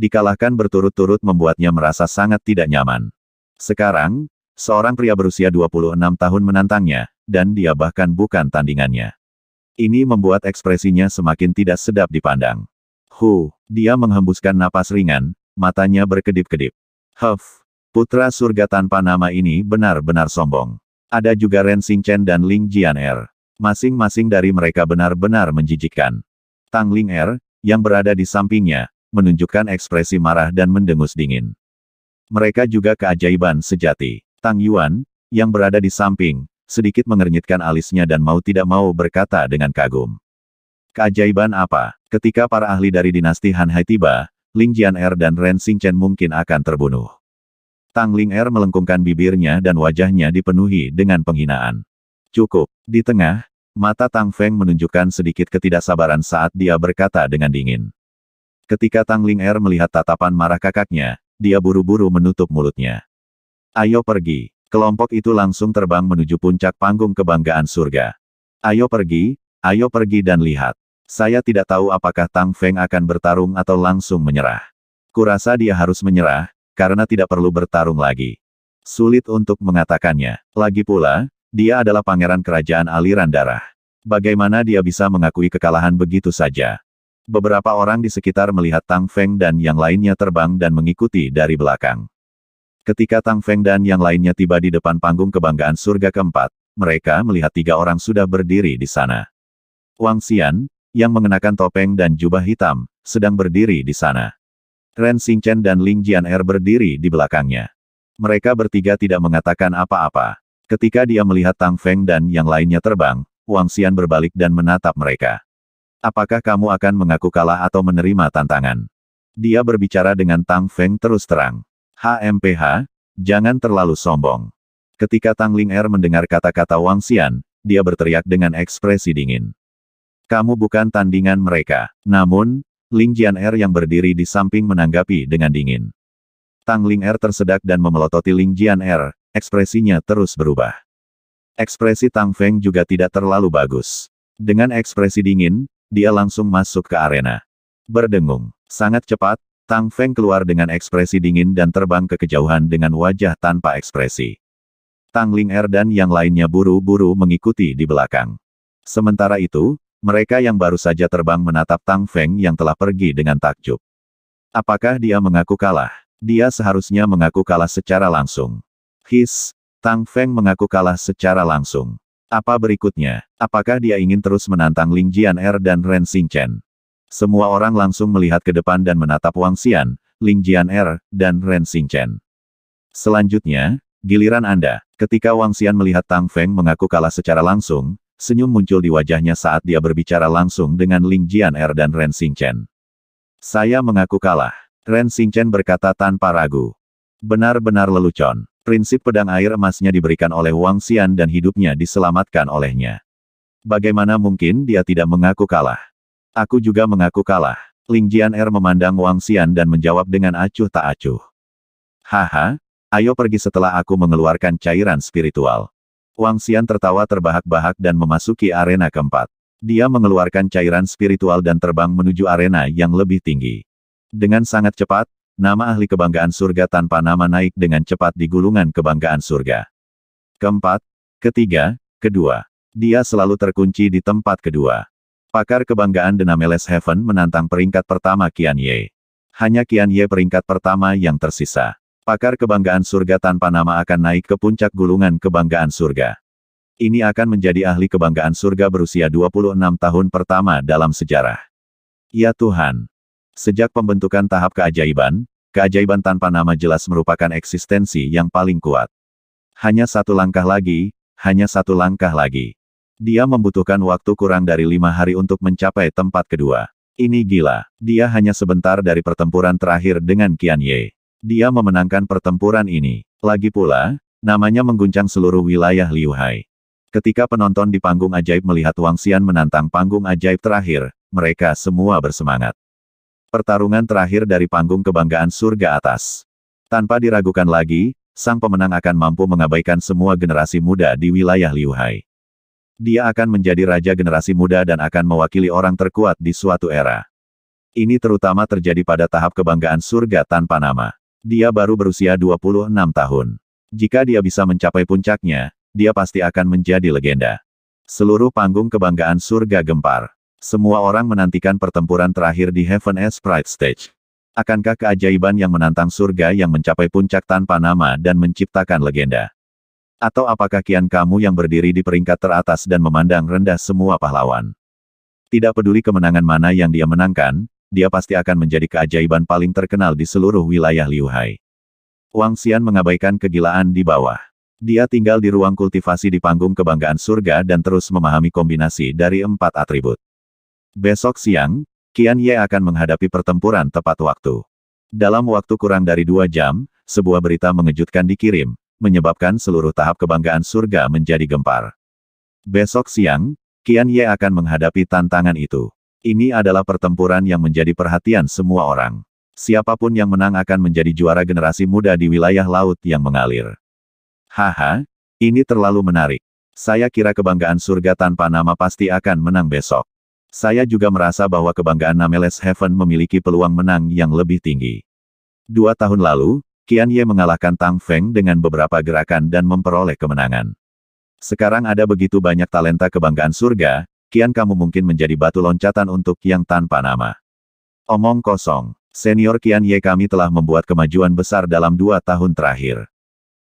Dikalahkan berturut-turut membuatnya merasa sangat tidak nyaman. Sekarang, seorang pria berusia 26 tahun menantangnya, dan dia bahkan bukan tandingannya. Ini membuat ekspresinya semakin tidak sedap dipandang. Dia menghembuskan napas ringan, matanya berkedip-kedip. Huff, putra surga tanpa nama ini benar-benar sombong. Ada juga Ren Xingchen dan Ling Jianer. Masing-masing dari mereka benar-benar menjijikkan. Tang Ling Er, yang berada di sampingnya, menunjukkan ekspresi marah dan mendengus dingin. Mereka juga keajaiban sejati. Tang Yuan, yang berada di samping, sedikit mengernyitkan alisnya dan mau tidak mau berkata dengan kagum. Keajaiban apa? Ketika para ahli dari dinasti Han Hai tiba, Ling Jianer dan Ren Xingchen mungkin akan terbunuh. Tang Ling Er melengkungkan bibirnya dan wajahnya dipenuhi dengan penghinaan. Cukup. Di tengah, mata Tang Feng menunjukkan sedikit ketidaksabaran saat dia berkata dengan dingin. Ketika Tang Ling Er melihat tatapan marah kakaknya, dia buru-buru menutup mulutnya. Ayo pergi. Kelompok itu langsung terbang menuju puncak panggung kebanggaan surga. Ayo pergi dan lihat. Saya tidak tahu apakah Tang Feng akan bertarung atau langsung menyerah. Kurasa dia harus menyerah, karena tidak perlu bertarung lagi. Sulit untuk mengatakannya. Lagi pula, dia adalah pangeran kerajaan aliran darah. Bagaimana dia bisa mengakui kekalahan begitu saja? Beberapa orang di sekitar melihat Tang Feng dan yang lainnya terbang dan mengikuti dari belakang. Ketika Tang Feng dan yang lainnya tiba di depan panggung kebanggaan surga keempat, mereka melihat 3 orang sudah berdiri di sana. Wang Xian, yang mengenakan topeng dan jubah hitam, sedang berdiri di sana. Ren Xingchen dan Ling Jianer berdiri di belakangnya. Mereka bertiga tidak mengatakan apa-apa. Ketika dia melihat Tang Feng dan yang lainnya terbang, Wang Xian berbalik dan menatap mereka. Apakah kamu akan mengaku kalah atau menerima tantangan? Dia berbicara dengan Tang Feng terus terang. HMPH, jangan terlalu sombong. Ketika Tang Ling Er mendengar kata-kata Wang Xian, dia berteriak dengan ekspresi dingin. Kamu bukan tandingan mereka. Namun, Ling Jianer yang berdiri di samping menanggapi dengan dingin. Tang Ling Er tersedak dan memelototi Ling Jianer, ekspresinya terus berubah. Ekspresi Tang Feng juga tidak terlalu bagus. Dengan ekspresi dingin, dia langsung masuk ke arena. Berdengung. Sangat cepat, Tang Feng keluar dengan ekspresi dingin dan terbang ke kejauhan dengan wajah tanpa ekspresi. Tang Ling Er dan yang lainnya buru-buru mengikuti di belakang. Sementara itu, mereka yang baru saja terbang menatap Tang Feng yang telah pergi dengan takjub. Apakah dia mengaku kalah? Dia seharusnya mengaku kalah secara langsung. Tang Feng mengaku kalah secara langsung. Apa berikutnya? Apakah dia ingin terus menantang Ling Jianer dan Ren Xingchen? Semua orang langsung melihat ke depan dan menatap Wang Xian, Ling Jianer, dan Ren Xingchen. Selanjutnya, giliran Anda. Ketika Wang Xian melihat Tang Feng mengaku kalah secara langsung, senyum muncul di wajahnya saat dia berbicara langsung dengan Ling Jianer dan Ren Xingchen. Saya mengaku kalah. Ren Xingchen berkata tanpa ragu. Benar-benar lelucon. Prinsip pedang air emasnya diberikan oleh Wang Xian dan hidupnya diselamatkan olehnya. Bagaimana mungkin dia tidak mengaku kalah? Aku juga mengaku kalah. Ling Jianer memandang Wang Xian dan menjawab dengan acuh tak acuh. Haha, ayo pergi setelah aku mengeluarkan cairan spiritual. Wang Xian tertawa terbahak-bahak dan memasuki arena keempat. Dia mengeluarkan cairan spiritual dan terbang menuju arena yang lebih tinggi. Dengan sangat cepat, nama ahli kebanggaan surga tanpa nama naik dengan cepat di gulungan kebanggaan surga. Keempat, ketiga, kedua. Dia selalu terkunci di tempat kedua. Pakar kebanggaan The Nameless Heaven menantang peringkat pertama Qian Ye. Hanya Qian Ye peringkat pertama yang tersisa. Pakar kebanggaan surga tanpa nama akan naik ke puncak gulungan kebanggaan surga. Ini akan menjadi ahli kebanggaan surga berusia 26 tahun pertama dalam sejarah. Ya Tuhan! Sejak pembentukan tahap keajaiban, keajaiban tanpa nama jelas merupakan eksistensi yang paling kuat. Hanya satu langkah lagi, hanya satu langkah lagi. Dia membutuhkan waktu kurang dari 5 hari untuk mencapai tempat kedua. Ini gila. Dia hanya sebentar dari pertempuran terakhir dengan Qian Ye. Dia memenangkan pertempuran ini. Lagi pula, namanya mengguncang seluruh wilayah Liu Hai. Ketika penonton di panggung ajaib melihat Wang Xian menantang panggung ajaib terakhir, mereka semua bersemangat. Pertarungan terakhir dari panggung kebanggaan surga atas. Tanpa diragukan lagi, sang pemenang akan mampu mengabaikan semua generasi muda di wilayah Liu Hai. Dia akan menjadi raja generasi muda dan akan mewakili orang terkuat di suatu era. Ini terutama terjadi pada tahap kebanggaan surga tanpa nama. Dia baru berusia 26 tahun. Jika dia bisa mencapai puncaknya, dia pasti akan menjadi legenda. Seluruh panggung kebanggaan surga gempar. Semua orang menantikan pertempuran terakhir di Heaven Sprite Stage. Akankah keajaiban yang menantang surga yang mencapai puncak tanpa nama dan menciptakan legenda? Atau apakah kian kamu yang berdiri di peringkat teratas dan memandang rendah semua pahlawan? Tidak peduli kemenangan mana yang dia menangkan, dia pasti akan menjadi keajaiban paling terkenal di seluruh wilayah Liu Hai. Wang Xian mengabaikan kegilaan di bawah. Dia tinggal di ruang kultivasi di panggung kebanggaan surga dan terus memahami kombinasi dari 4 atribut. Besok siang, Qian Ye akan menghadapi pertempuran tepat waktu. Dalam waktu kurang dari 2 jam, sebuah berita mengejutkan dikirim, menyebabkan seluruh tahap kebanggaan surga menjadi gempar. Besok siang, Qian Ye akan menghadapi tantangan itu. Ini adalah pertempuran yang menjadi perhatian semua orang. Siapapun yang menang akan menjadi juara generasi muda di wilayah laut yang mengalir. Haha, ini terlalu menarik. Saya kira kebanggaan surga tanpa nama pasti akan menang besok. Saya juga merasa bahwa kebanggaan Nameless Heaven memiliki peluang menang yang lebih tinggi. 2 tahun lalu, Qian Ye mengalahkan Tang Feng dengan beberapa gerakan dan memperoleh kemenangan. Sekarang ada begitu banyak talenta kebanggaan surga, kian kamu mungkin menjadi batu loncatan untuk yang tanpa nama. Omong kosong, senior Qian Ye kami telah membuat kemajuan besar dalam 2 tahun terakhir.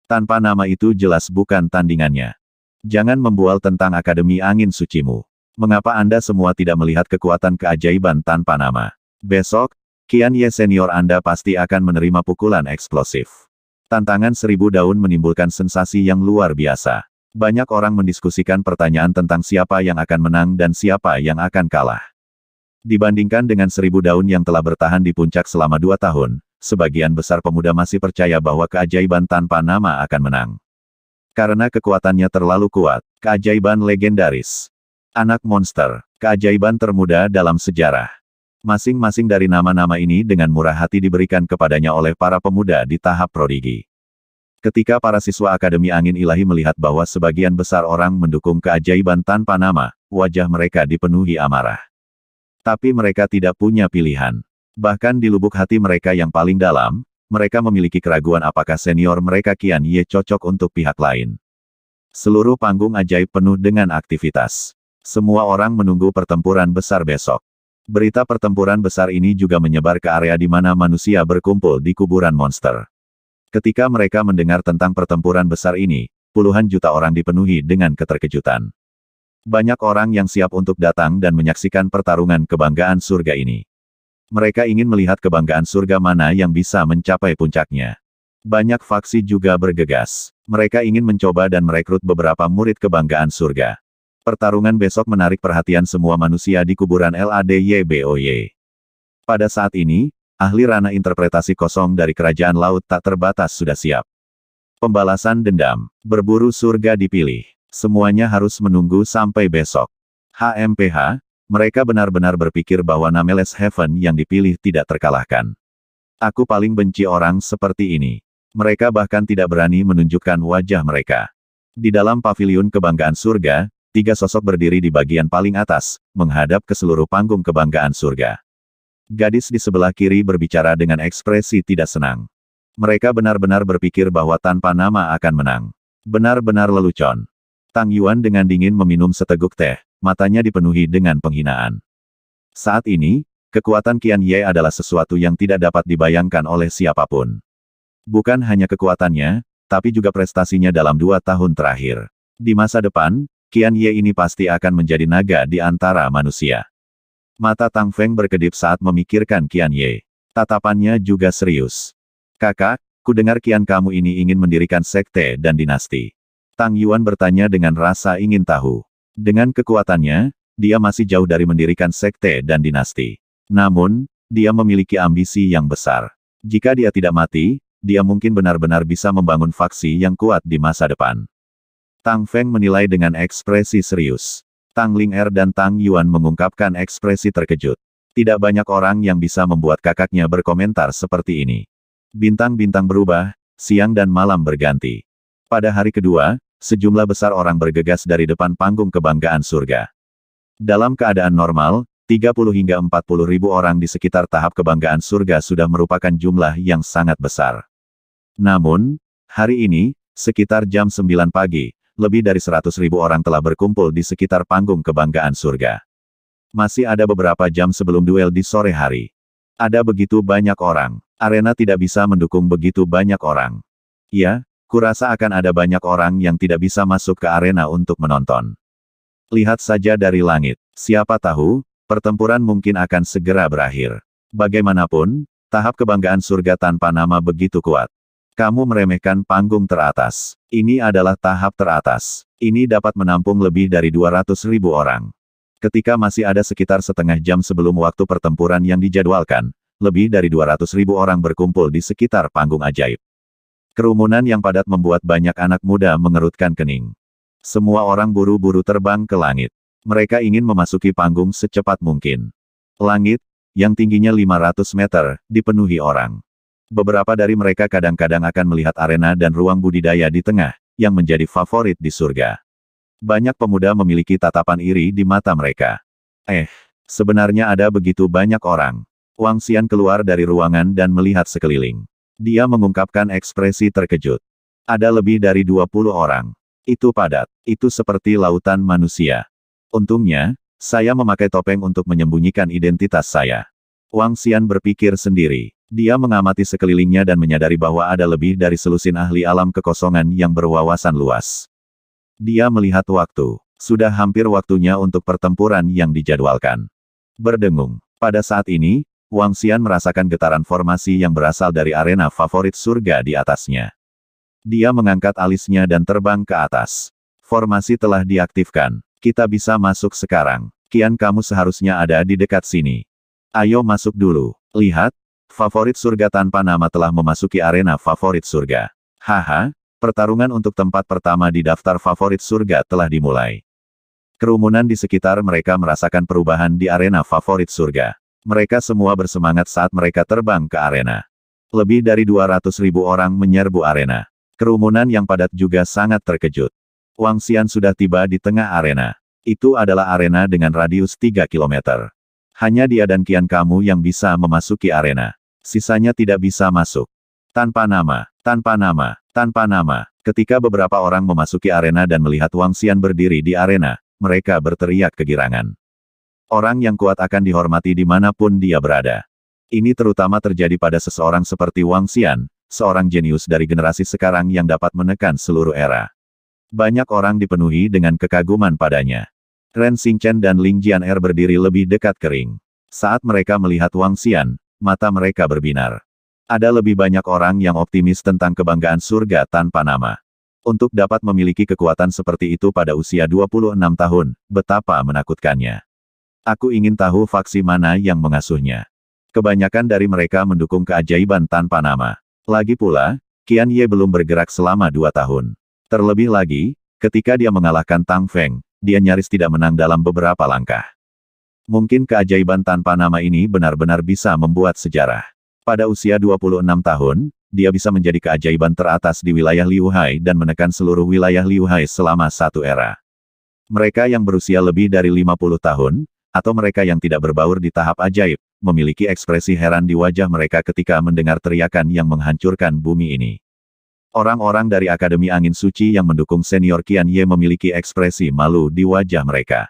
Tanpa nama itu jelas bukan tandingannya. Jangan membual tentang Akademi Angin Sucimu. Mengapa Anda semua tidak melihat kekuatan keajaiban tanpa nama? Besok, Qian Ye senior Anda pasti akan menerima pukulan eksplosif. Tantangan 1000 daun menimbulkan sensasi yang luar biasa. Banyak orang mendiskusikan pertanyaan tentang siapa yang akan menang dan siapa yang akan kalah. Dibandingkan dengan 1000 daun yang telah bertahan di puncak selama 2 tahun, sebagian besar pemuda masih percaya bahwa keajaiban tanpa nama akan menang. Karena kekuatannya terlalu kuat, keajaiban legendaris. Anak monster, keajaiban termuda dalam sejarah. Masing-masing dari nama-nama ini dengan murah hati diberikan kepadanya oleh para pemuda di tahap prodigi. Ketika para siswa Akademi Angin Ilahi melihat bahwa sebagian besar orang mendukung keajaiban tanpa nama, wajah mereka dipenuhi amarah. Tapi mereka tidak punya pilihan. Bahkan di lubuk hati mereka yang paling dalam, mereka memiliki keraguan apakah senior mereka Qian Ye cocok untuk pihak lain. Seluruh panggung ajaib penuh dengan aktivitas. Semua orang menunggu pertempuran besar besok. Berita pertempuran besar ini juga menyebar ke area di mana manusia berkumpul di kuburan monster. Ketika mereka mendengar tentang pertempuran besar ini, puluhan juta orang dipenuhi dengan keterkejutan. Banyak orang yang siap untuk datang dan menyaksikan pertarungan kebanggaan surga ini. Mereka ingin melihat kebanggaan surga mana yang bisa mencapai puncaknya. Banyak faksi juga bergegas. Mereka ingin mencoba dan merekrut beberapa murid kebanggaan surga. Pertarungan besok menarik perhatian semua manusia di kuburan LADYBOY. Pada saat ini, ahli ranah interpretasi kosong dari kerajaan laut tak terbatas sudah siap. Pembalasan dendam, berburu surga dipilih. Semuanya harus menunggu sampai besok. HMPH, mereka benar-benar berpikir bahwa Nameless Heaven yang dipilih tidak terkalahkan. Aku paling benci orang seperti ini. Mereka bahkan tidak berani menunjukkan wajah mereka. Di dalam paviliun kebanggaan surga, 3 sosok berdiri di bagian paling atas, menghadap ke seluruh panggung kebanggaan surga. Gadis di sebelah kiri berbicara dengan ekspresi tidak senang. Mereka benar-benar berpikir bahwa tanpa nama akan menang. Benar-benar lelucon. Tang Yuan dengan dingin meminum seteguk teh, matanya dipenuhi dengan penghinaan. Saat ini, kekuatan Qian Ye adalah sesuatu yang tidak dapat dibayangkan oleh siapapun. Bukan hanya kekuatannya, tapi juga prestasinya dalam 2 tahun terakhir. Di masa depan, Qian Ye ini pasti akan menjadi naga di antara manusia. Mata Tang Feng berkedip saat memikirkan Qian Ye. Tatapannya juga serius. Kakak, ku dengar Qian kamu ini ingin mendirikan sekte dan dinasti. Tang Yuan bertanya dengan rasa ingin tahu. Dengan kekuatannya, dia masih jauh dari mendirikan sekte dan dinasti. Namun, dia memiliki ambisi yang besar. Jika dia tidak mati, dia mungkin benar-benar bisa membangun faksi yang kuat di masa depan. Tang Feng menilai dengan ekspresi serius. Tang Ling Er dan Tang Yuan mengungkapkan ekspresi terkejut. Tidak banyak orang yang bisa membuat kakaknya berkomentar seperti ini. Bintang-bintang berubah, siang dan malam berganti. Pada hari kedua, sejumlah besar orang bergegas dari depan panggung kebanggaan surga. Dalam keadaan normal, 30 hingga 40 ribu orang di sekitar tahap kebanggaan surga sudah merupakan jumlah yang sangat besar. Namun, hari ini, sekitar jam 9 pagi, lebih dari 100 ribu orang telah berkumpul di sekitar panggung kebanggaan surga. Masih ada beberapa jam sebelum duel di sore hari. Ada begitu banyak orang. Arena tidak bisa mendukung begitu banyak orang. Ya, kurasa akan ada banyak orang yang tidak bisa masuk ke arena untuk menonton. Lihat saja dari langit. Siapa tahu, pertempuran mungkin akan segera berakhir. Bagaimanapun, tahap kebanggaan surga tanpa nama begitu kuat. Kamu meremehkan panggung teratas. Ini adalah tahap teratas. Ini dapat menampung lebih dari 200.000 orang. Ketika masih ada sekitar setengah jam sebelum waktu pertempuran yang dijadwalkan, lebih dari 200.000 orang berkumpul di sekitar panggung ajaib. Kerumunan yang padat membuat banyak anak muda mengerutkan kening. Semua orang buru-buru terbang ke langit. Mereka ingin memasuki panggung secepat mungkin. Langit, yang tingginya 500 meter, dipenuhi orang. Beberapa dari mereka kadang-kadang akan melihat arena dan ruang budidaya di tengah, yang menjadi favorit di surga. Banyak pemuda memiliki tatapan iri di mata mereka. Sebenarnya ada begitu banyak orang. Wang Xian keluar dari ruangan dan melihat sekeliling. Dia mengungkapkan ekspresi terkejut. Ada lebih dari 20 orang. Itu padat. Itu seperti lautan manusia. Untungnya, saya memakai topeng untuk menyembunyikan identitas saya. Wang Xian berpikir sendiri. Dia mengamati sekelilingnya dan menyadari bahwa ada lebih dari selusin ahli alam kekosongan yang berwawasan luas. Dia melihat waktu. Sudah hampir waktunya untuk pertempuran yang dijadwalkan. Berdengung. Pada saat ini, Wang Xian merasakan getaran formasi yang berasal dari arena favorit surga di atasnya. Dia mengangkat alisnya dan terbang ke atas. Formasi telah diaktifkan. Kita bisa masuk sekarang. Kian, kamu seharusnya ada di dekat sini. Ayo masuk dulu. Lihat, favorit surga tanpa nama telah memasuki arena favorit surga. Haha. Pertarungan untuk tempat pertama di daftar favorit surga telah dimulai. Kerumunan di sekitar mereka merasakan perubahan di arena favorit surga. Mereka semua bersemangat saat mereka terbang ke arena. Lebih dari 200.000 orang menyerbu arena. Kerumunan yang padat juga sangat terkejut. Wang Xian sudah tiba di tengah arena. Itu adalah arena dengan radius 3 km. Hanya dia dan Kian kamu yang bisa memasuki arena. Sisanya tidak bisa masuk. Tanpa nama, tanpa nama, tanpa nama. Ketika beberapa orang memasuki arena dan melihat Wang Xian berdiri di arena, mereka berteriak kegirangan. Orang yang kuat akan dihormati dimanapun dia berada. Ini terutama terjadi pada seseorang seperti Wang Xian, seorang jenius dari generasi sekarang yang dapat menekan seluruh era. Banyak orang dipenuhi dengan kekaguman padanya. Ren Xingchen dan Ling Jian'er berdiri lebih dekat ke ring. Saat mereka melihat Wang Xian, mata mereka berbinar. Ada lebih banyak orang yang optimis tentang kebanggaan surga tanpa nama. Untuk dapat memiliki kekuatan seperti itu pada usia 26 tahun, betapa menakutkannya. Aku ingin tahu faksi mana yang mengasuhnya. Kebanyakan dari mereka mendukung keajaiban tanpa nama. Lagi pula, Qian Ye belum bergerak selama 2 tahun. Terlebih lagi, ketika dia mengalahkan Tang Feng, dia nyaris tidak menang dalam beberapa langkah. Mungkin keajaiban tanpa nama ini benar-benar bisa membuat sejarah. Pada usia 26 tahun, dia bisa menjadi keajaiban teratas di wilayah Liu Hai dan menekan seluruh wilayah Liu Hai selama satu era. Mereka yang berusia lebih dari 50 tahun, atau mereka yang tidak berbaur di tahap ajaib, memiliki ekspresi heran di wajah mereka ketika mendengar teriakan yang menghancurkan bumi ini. Orang-orang dari Akademi Angin Suci yang mendukung senior Qian Ye memiliki ekspresi malu di wajah mereka.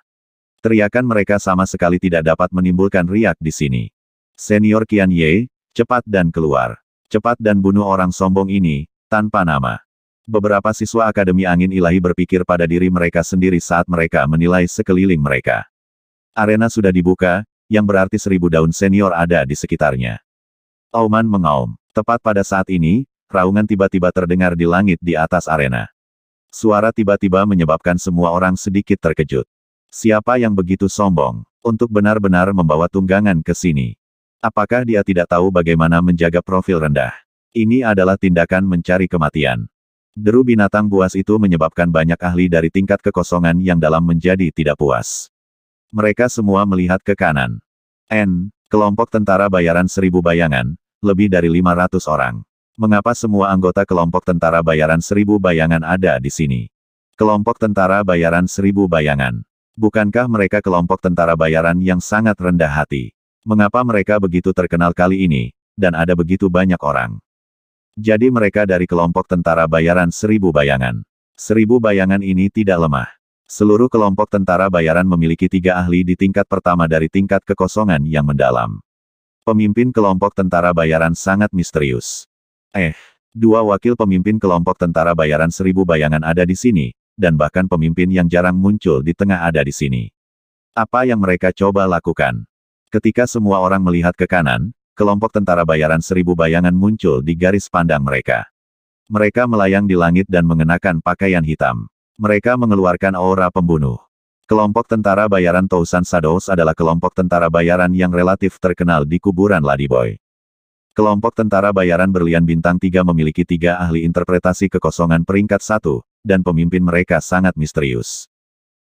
Teriakan mereka sama sekali tidak dapat menimbulkan riak di sini. Senior Qian Ye, cepat dan keluar. Cepat dan bunuh orang sombong ini, tanpa nama. Beberapa siswa Akademi Angin Ilahi berpikir pada diri mereka sendiri saat mereka menilai sekeliling mereka. Arena sudah dibuka, yang berarti 1000 daun senior ada di sekitarnya. Auman mengaum. Tepat pada saat ini, raungan tiba-tiba terdengar di langit di atas arena. Suara tiba-tiba menyebabkan semua orang sedikit terkejut. Siapa yang begitu sombong, untuk benar-benar membawa tunggangan ke sini? Apakah dia tidak tahu bagaimana menjaga profil rendah? Ini adalah tindakan mencari kematian. Deru binatang buas itu menyebabkan banyak ahli dari tingkat kekosongan yang dalam menjadi tidak puas. Mereka semua melihat ke kanan. Kelompok tentara bayaran 1000 bayangan, lebih dari 500 orang. Mengapa semua anggota kelompok tentara bayaran 1000 bayangan ada di sini? Kelompok tentara bayaran 1000 bayangan. Bukankah mereka kelompok tentara bayaran yang sangat rendah hati? Mengapa mereka begitu terkenal kali ini, dan ada begitu banyak orang? Jadi mereka dari kelompok tentara bayaran 1000 bayangan. 1000 bayangan ini tidak lemah. Seluruh kelompok tentara bayaran memiliki 3 ahli di tingkat pertama dari tingkat kekosongan yang mendalam. Pemimpin kelompok tentara bayaran sangat misterius. 2 wakil pemimpin kelompok tentara bayaran 1000 bayangan ada di sini, dan bahkan pemimpin yang jarang muncul di tengah ada di sini. Apa yang mereka coba lakukan? Ketika semua orang melihat ke kanan, kelompok tentara bayaran 1000 bayangan muncul di garis pandang mereka. Mereka melayang di langit dan mengenakan pakaian hitam. Mereka mengeluarkan aura pembunuh. Kelompok tentara bayaran Thousand Shadows adalah kelompok tentara bayaran yang relatif terkenal di kuburan Ladyboy. Kelompok tentara bayaran berlian bintang 3 memiliki 3 ahli interpretasi kekosongan peringkat 1, dan pemimpin mereka sangat misterius.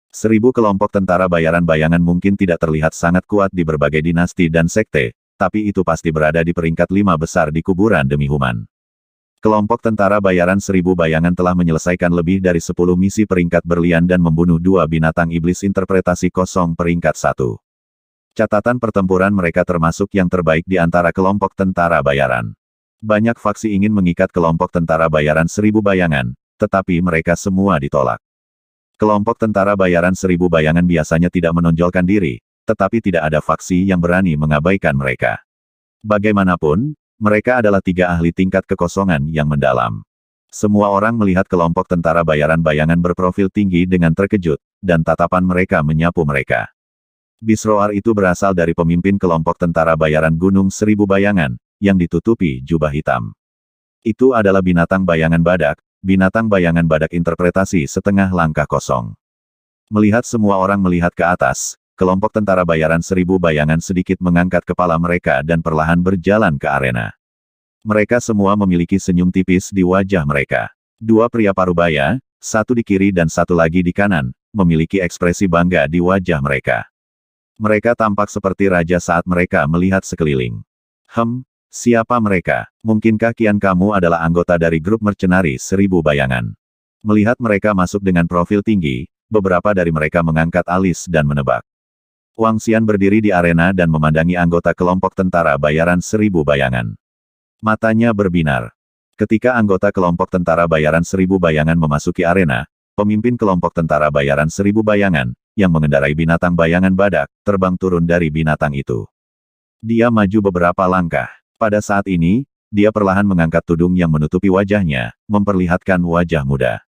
1000 kelompok tentara bayaran bayangan mungkin tidak terlihat sangat kuat di berbagai dinasti dan sekte, tapi itu pasti berada di peringkat 5 besar di kuburan demi human. Kelompok tentara bayaran 1000 bayangan telah menyelesaikan lebih dari 10 misi peringkat berlian dan membunuh 2 binatang iblis interpretasi kosong peringkat 1. Catatan pertempuran mereka termasuk yang terbaik di antara kelompok tentara bayaran. Banyak faksi ingin mengikat kelompok tentara bayaran 1000 bayangan, tetapi mereka semua ditolak. Kelompok tentara bayaran 1000 bayangan biasanya tidak menonjolkan diri, tetapi tidak ada faksi yang berani mengabaikan mereka. Bagaimanapun, mereka adalah 3 ahli tingkat kekosongan yang mendalam. Semua orang melihat kelompok tentara bayaran bayangan berprofil tinggi dengan terkejut, dan tatapan mereka menyapu mereka. Bisroar itu berasal dari pemimpin kelompok tentara bayaran Gunung 1000 bayangan, yang ditutupi jubah hitam. Itu adalah binatang bayangan badak interpretasi setengah langkah kosong. Melihat semua orang melihat ke atas, kelompok tentara bayaran 1000 bayangan sedikit mengangkat kepala mereka dan perlahan berjalan ke arena. Mereka semua memiliki senyum tipis di wajah mereka. 2 pria parubaya, satu di kiri dan satu lagi di kanan, memiliki ekspresi bangga di wajah mereka. Mereka tampak seperti raja saat mereka melihat sekeliling. Siapa mereka? Mungkinkah kian kamu adalah anggota dari grup mercenari 1000 bayangan? Melihat mereka masuk dengan profil tinggi, beberapa dari mereka mengangkat alis dan menebak. Wang Xian berdiri di arena dan memandangi anggota kelompok tentara bayaran 1000 bayangan. Matanya berbinar. Ketika anggota kelompok tentara bayaran 1000 bayangan memasuki arena, pemimpin kelompok tentara bayaran 1000 bayangan, yang mengendarai binatang bayangan badak, terbang turun dari binatang itu. Dia maju beberapa langkah. Pada saat ini, dia perlahan mengangkat tudung yang menutupi wajahnya, memperlihatkan wajah muda.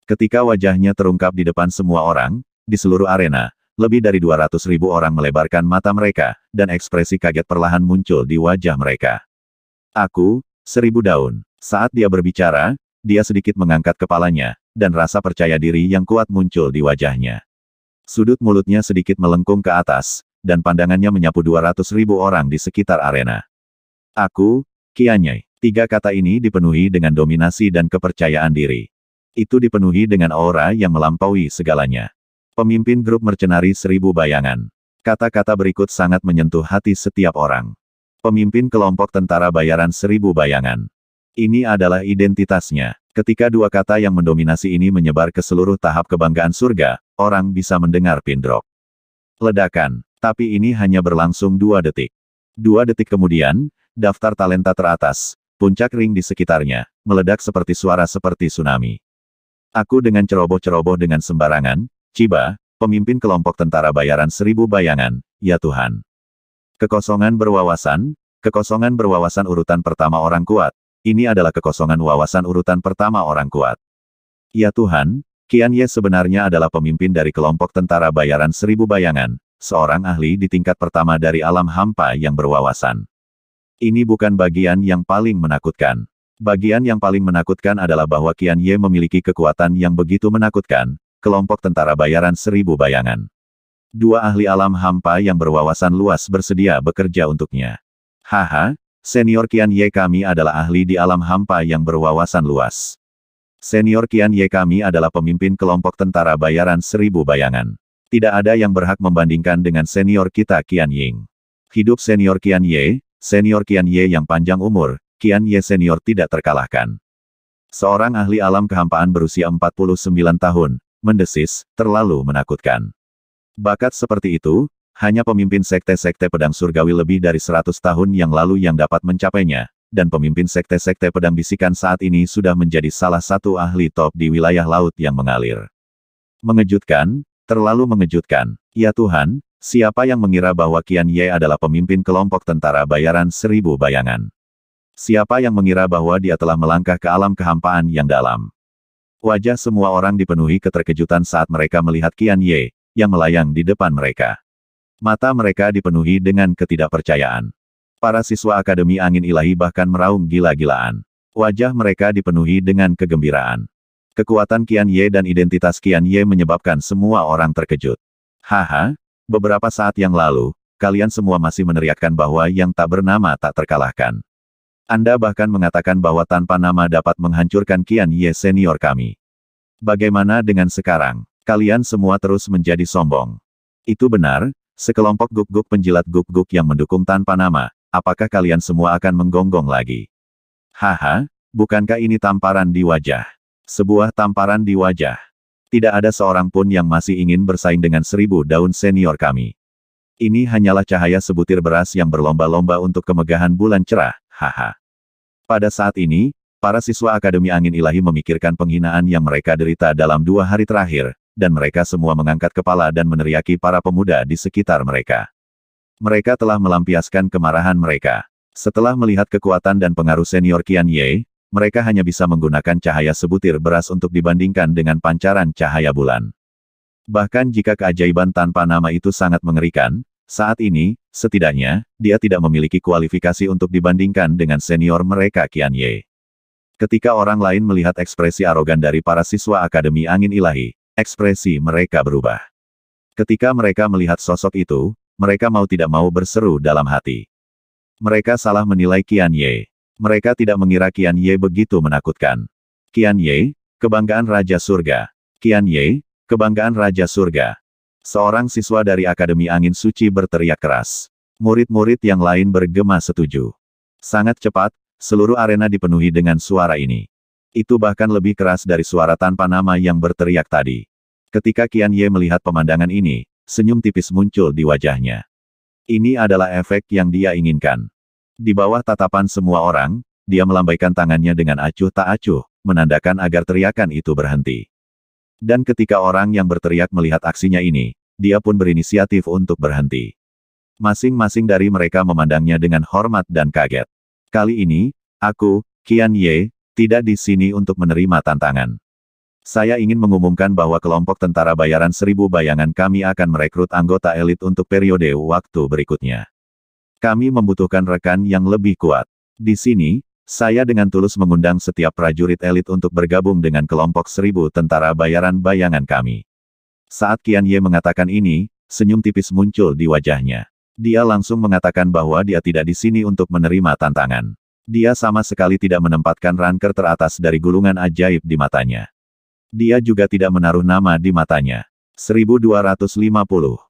Ketika wajahnya terungkap di depan semua orang, di seluruh arena, lebih dari 200.000 orang melebarkan mata mereka, dan ekspresi kaget perlahan muncul di wajah mereka. Aku, 1000 daun. Saat dia berbicara, dia sedikit mengangkat kepalanya, dan rasa percaya diri yang kuat muncul di wajahnya. Sudut mulutnya sedikit melengkung ke atas, dan pandangannya menyapu 200.000 orang di sekitar arena. Aku, Qianye. 3 kata ini dipenuhi dengan dominasi dan kepercayaan diri. Itu dipenuhi dengan aura yang melampaui segalanya. Pemimpin grup mercenari 1000 bayangan. Kata-kata berikut sangat menyentuh hati setiap orang. Pemimpin kelompok tentara bayaran 1000 bayangan. Ini adalah identitasnya. Ketika 2 kata yang mendominasi ini menyebar ke seluruh tahap kebanggaan surga, orang bisa mendengar pin drop. Ledakan. Tapi ini hanya berlangsung 2 detik. 2 detik kemudian, daftar talenta teratas, puncak ring di sekitarnya, meledak seperti suara seperti tsunami. Aku dengan ceroboh-ceroboh dengan sembarangan, Chiba, pemimpin kelompok tentara bayaran 1000 bayangan, ya Tuhan. Kekosongan berwawasan urutan pertama orang kuat. Ini adalah kekosongan wawasan urutan pertama orang kuat. Ya Tuhan, Qianye sebenarnya adalah pemimpin dari kelompok tentara bayaran 1000 bayangan, seorang ahli di tingkat pertama dari alam hampa yang berwawasan. Ini bukan bagian yang paling menakutkan. Bagian yang paling menakutkan adalah bahwa Qianye memiliki kekuatan yang begitu menakutkan, kelompok tentara bayaran 1000 bayangan. 2 ahli alam hampa yang berwawasan luas bersedia bekerja untuknya. Haha, senior Qianye kami adalah ahli di alam hampa yang berwawasan luas. Senior Qianye kami adalah pemimpin kelompok tentara bayaran 1000 bayangan. Tidak ada yang berhak membandingkan dengan senior kita Qianye. Hidup senior Qianye yang panjang umur, Qianye senior tidak terkalahkan. Seorang ahli alam kehampaan berusia 49 tahun, mendesis, terlalu menakutkan. Bakat seperti itu, hanya pemimpin sekte-sekte pedang surgawi lebih dari 100 tahun yang lalu yang dapat mencapainya, dan pemimpin sekte-sekte pedang bisikan saat ini sudah menjadi salah satu ahli top di wilayah laut yang mengalir. Mengejutkan, terlalu mengejutkan. Ya Tuhan, siapa yang mengira bahwa Qian Ye adalah pemimpin kelompok tentara bayaran 1000 bayangan? Siapa yang mengira bahwa dia telah melangkah ke alam kehampaan yang dalam? Wajah semua orang dipenuhi keterkejutan saat mereka melihat Qian Ye, yang melayang di depan mereka. Mata mereka dipenuhi dengan ketidakpercayaan. Para siswa Akademi Angin Ilahi bahkan meraung gila-gilaan. Wajah mereka dipenuhi dengan kegembiraan. Kekuatan Qian Ye dan identitas Qian Ye menyebabkan semua orang terkejut. Haha, beberapa saat yang lalu, kalian semua masih meneriakkan bahwa yang tak bernama tak terkalahkan. Anda bahkan mengatakan bahwa tanpa nama dapat menghancurkan Qian Ye senior kami. Bagaimana dengan sekarang? Kalian semua terus menjadi sombong. Itu benar, sekelompok guk-guk penjilat guk-guk yang mendukung tanpa nama, apakah kalian semua akan menggonggong lagi? Haha, bukankah ini tamparan di wajah? Sebuah tamparan di wajah. Tidak ada seorang pun yang masih ingin bersaing dengan 1000 daun senior kami. Ini hanyalah cahaya sebutir beras yang berlomba-lomba untuk kemegahan bulan cerah, haha. Pada saat ini, para siswa Akademi Angin Ilahi memikirkan penghinaan yang mereka derita dalam 2 hari terakhir, dan mereka semua mengangkat kepala dan meneriaki para pemuda di sekitar mereka. Mereka telah melampiaskan kemarahan mereka. Setelah melihat kekuatan dan pengaruh senior Qian Ye, mereka hanya bisa menggunakan cahaya sebutir beras untuk dibandingkan dengan pancaran cahaya bulan. Bahkan jika keajaiban tanpa nama itu sangat mengerikan, saat ini, setidaknya, dia tidak memiliki kualifikasi untuk dibandingkan dengan senior mereka Qian Ye. Ketika orang lain melihat ekspresi arogan dari para siswa Akademi Angin Ilahi, ekspresi mereka berubah. Ketika mereka melihat sosok itu, mereka mau tidak mau berseru dalam hati. Mereka salah menilai Qian Ye. Mereka tidak mengira Qian Ye begitu menakutkan. Qian Ye, kebanggaan Raja Surga. Qian Ye, kebanggaan Raja Surga. Seorang siswa dari Akademi Angin Suci berteriak keras. Murid-murid yang lain bergema setuju. Sangat cepat, seluruh arena dipenuhi dengan suara ini. Itu bahkan lebih keras dari suara tanpa nama yang berteriak tadi. Ketika Qian Ye melihat pemandangan ini, senyum tipis muncul di wajahnya. Ini adalah efek yang dia inginkan. Di bawah tatapan semua orang, dia melambaikan tangannya dengan acuh tak acuh, menandakan agar teriakan itu berhenti. Dan ketika orang yang berteriak melihat aksinya ini, dia pun berinisiatif untuk berhenti. Masing-masing dari mereka memandangnya dengan hormat dan kaget. Kali ini, aku, Qian Ye, tidak di sini untuk menerima tantangan. Saya ingin mengumumkan bahwa kelompok tentara bayaran 1000 bayangan kami akan merekrut anggota elit untuk periode waktu berikutnya. Kami membutuhkan rekan yang lebih kuat. Di sini, saya dengan tulus mengundang setiap prajurit elit untuk bergabung dengan kelompok 1000 tentara bayaran bayangan kami. Saat Qian Ye mengatakan ini, senyum tipis muncul di wajahnya. Dia langsung mengatakan bahwa dia tidak di sini untuk menerima tantangan. Dia sama sekali tidak menempatkan ranker teratas dari gulungan ajaib di matanya. Dia juga tidak menaruh nama di matanya. 1250.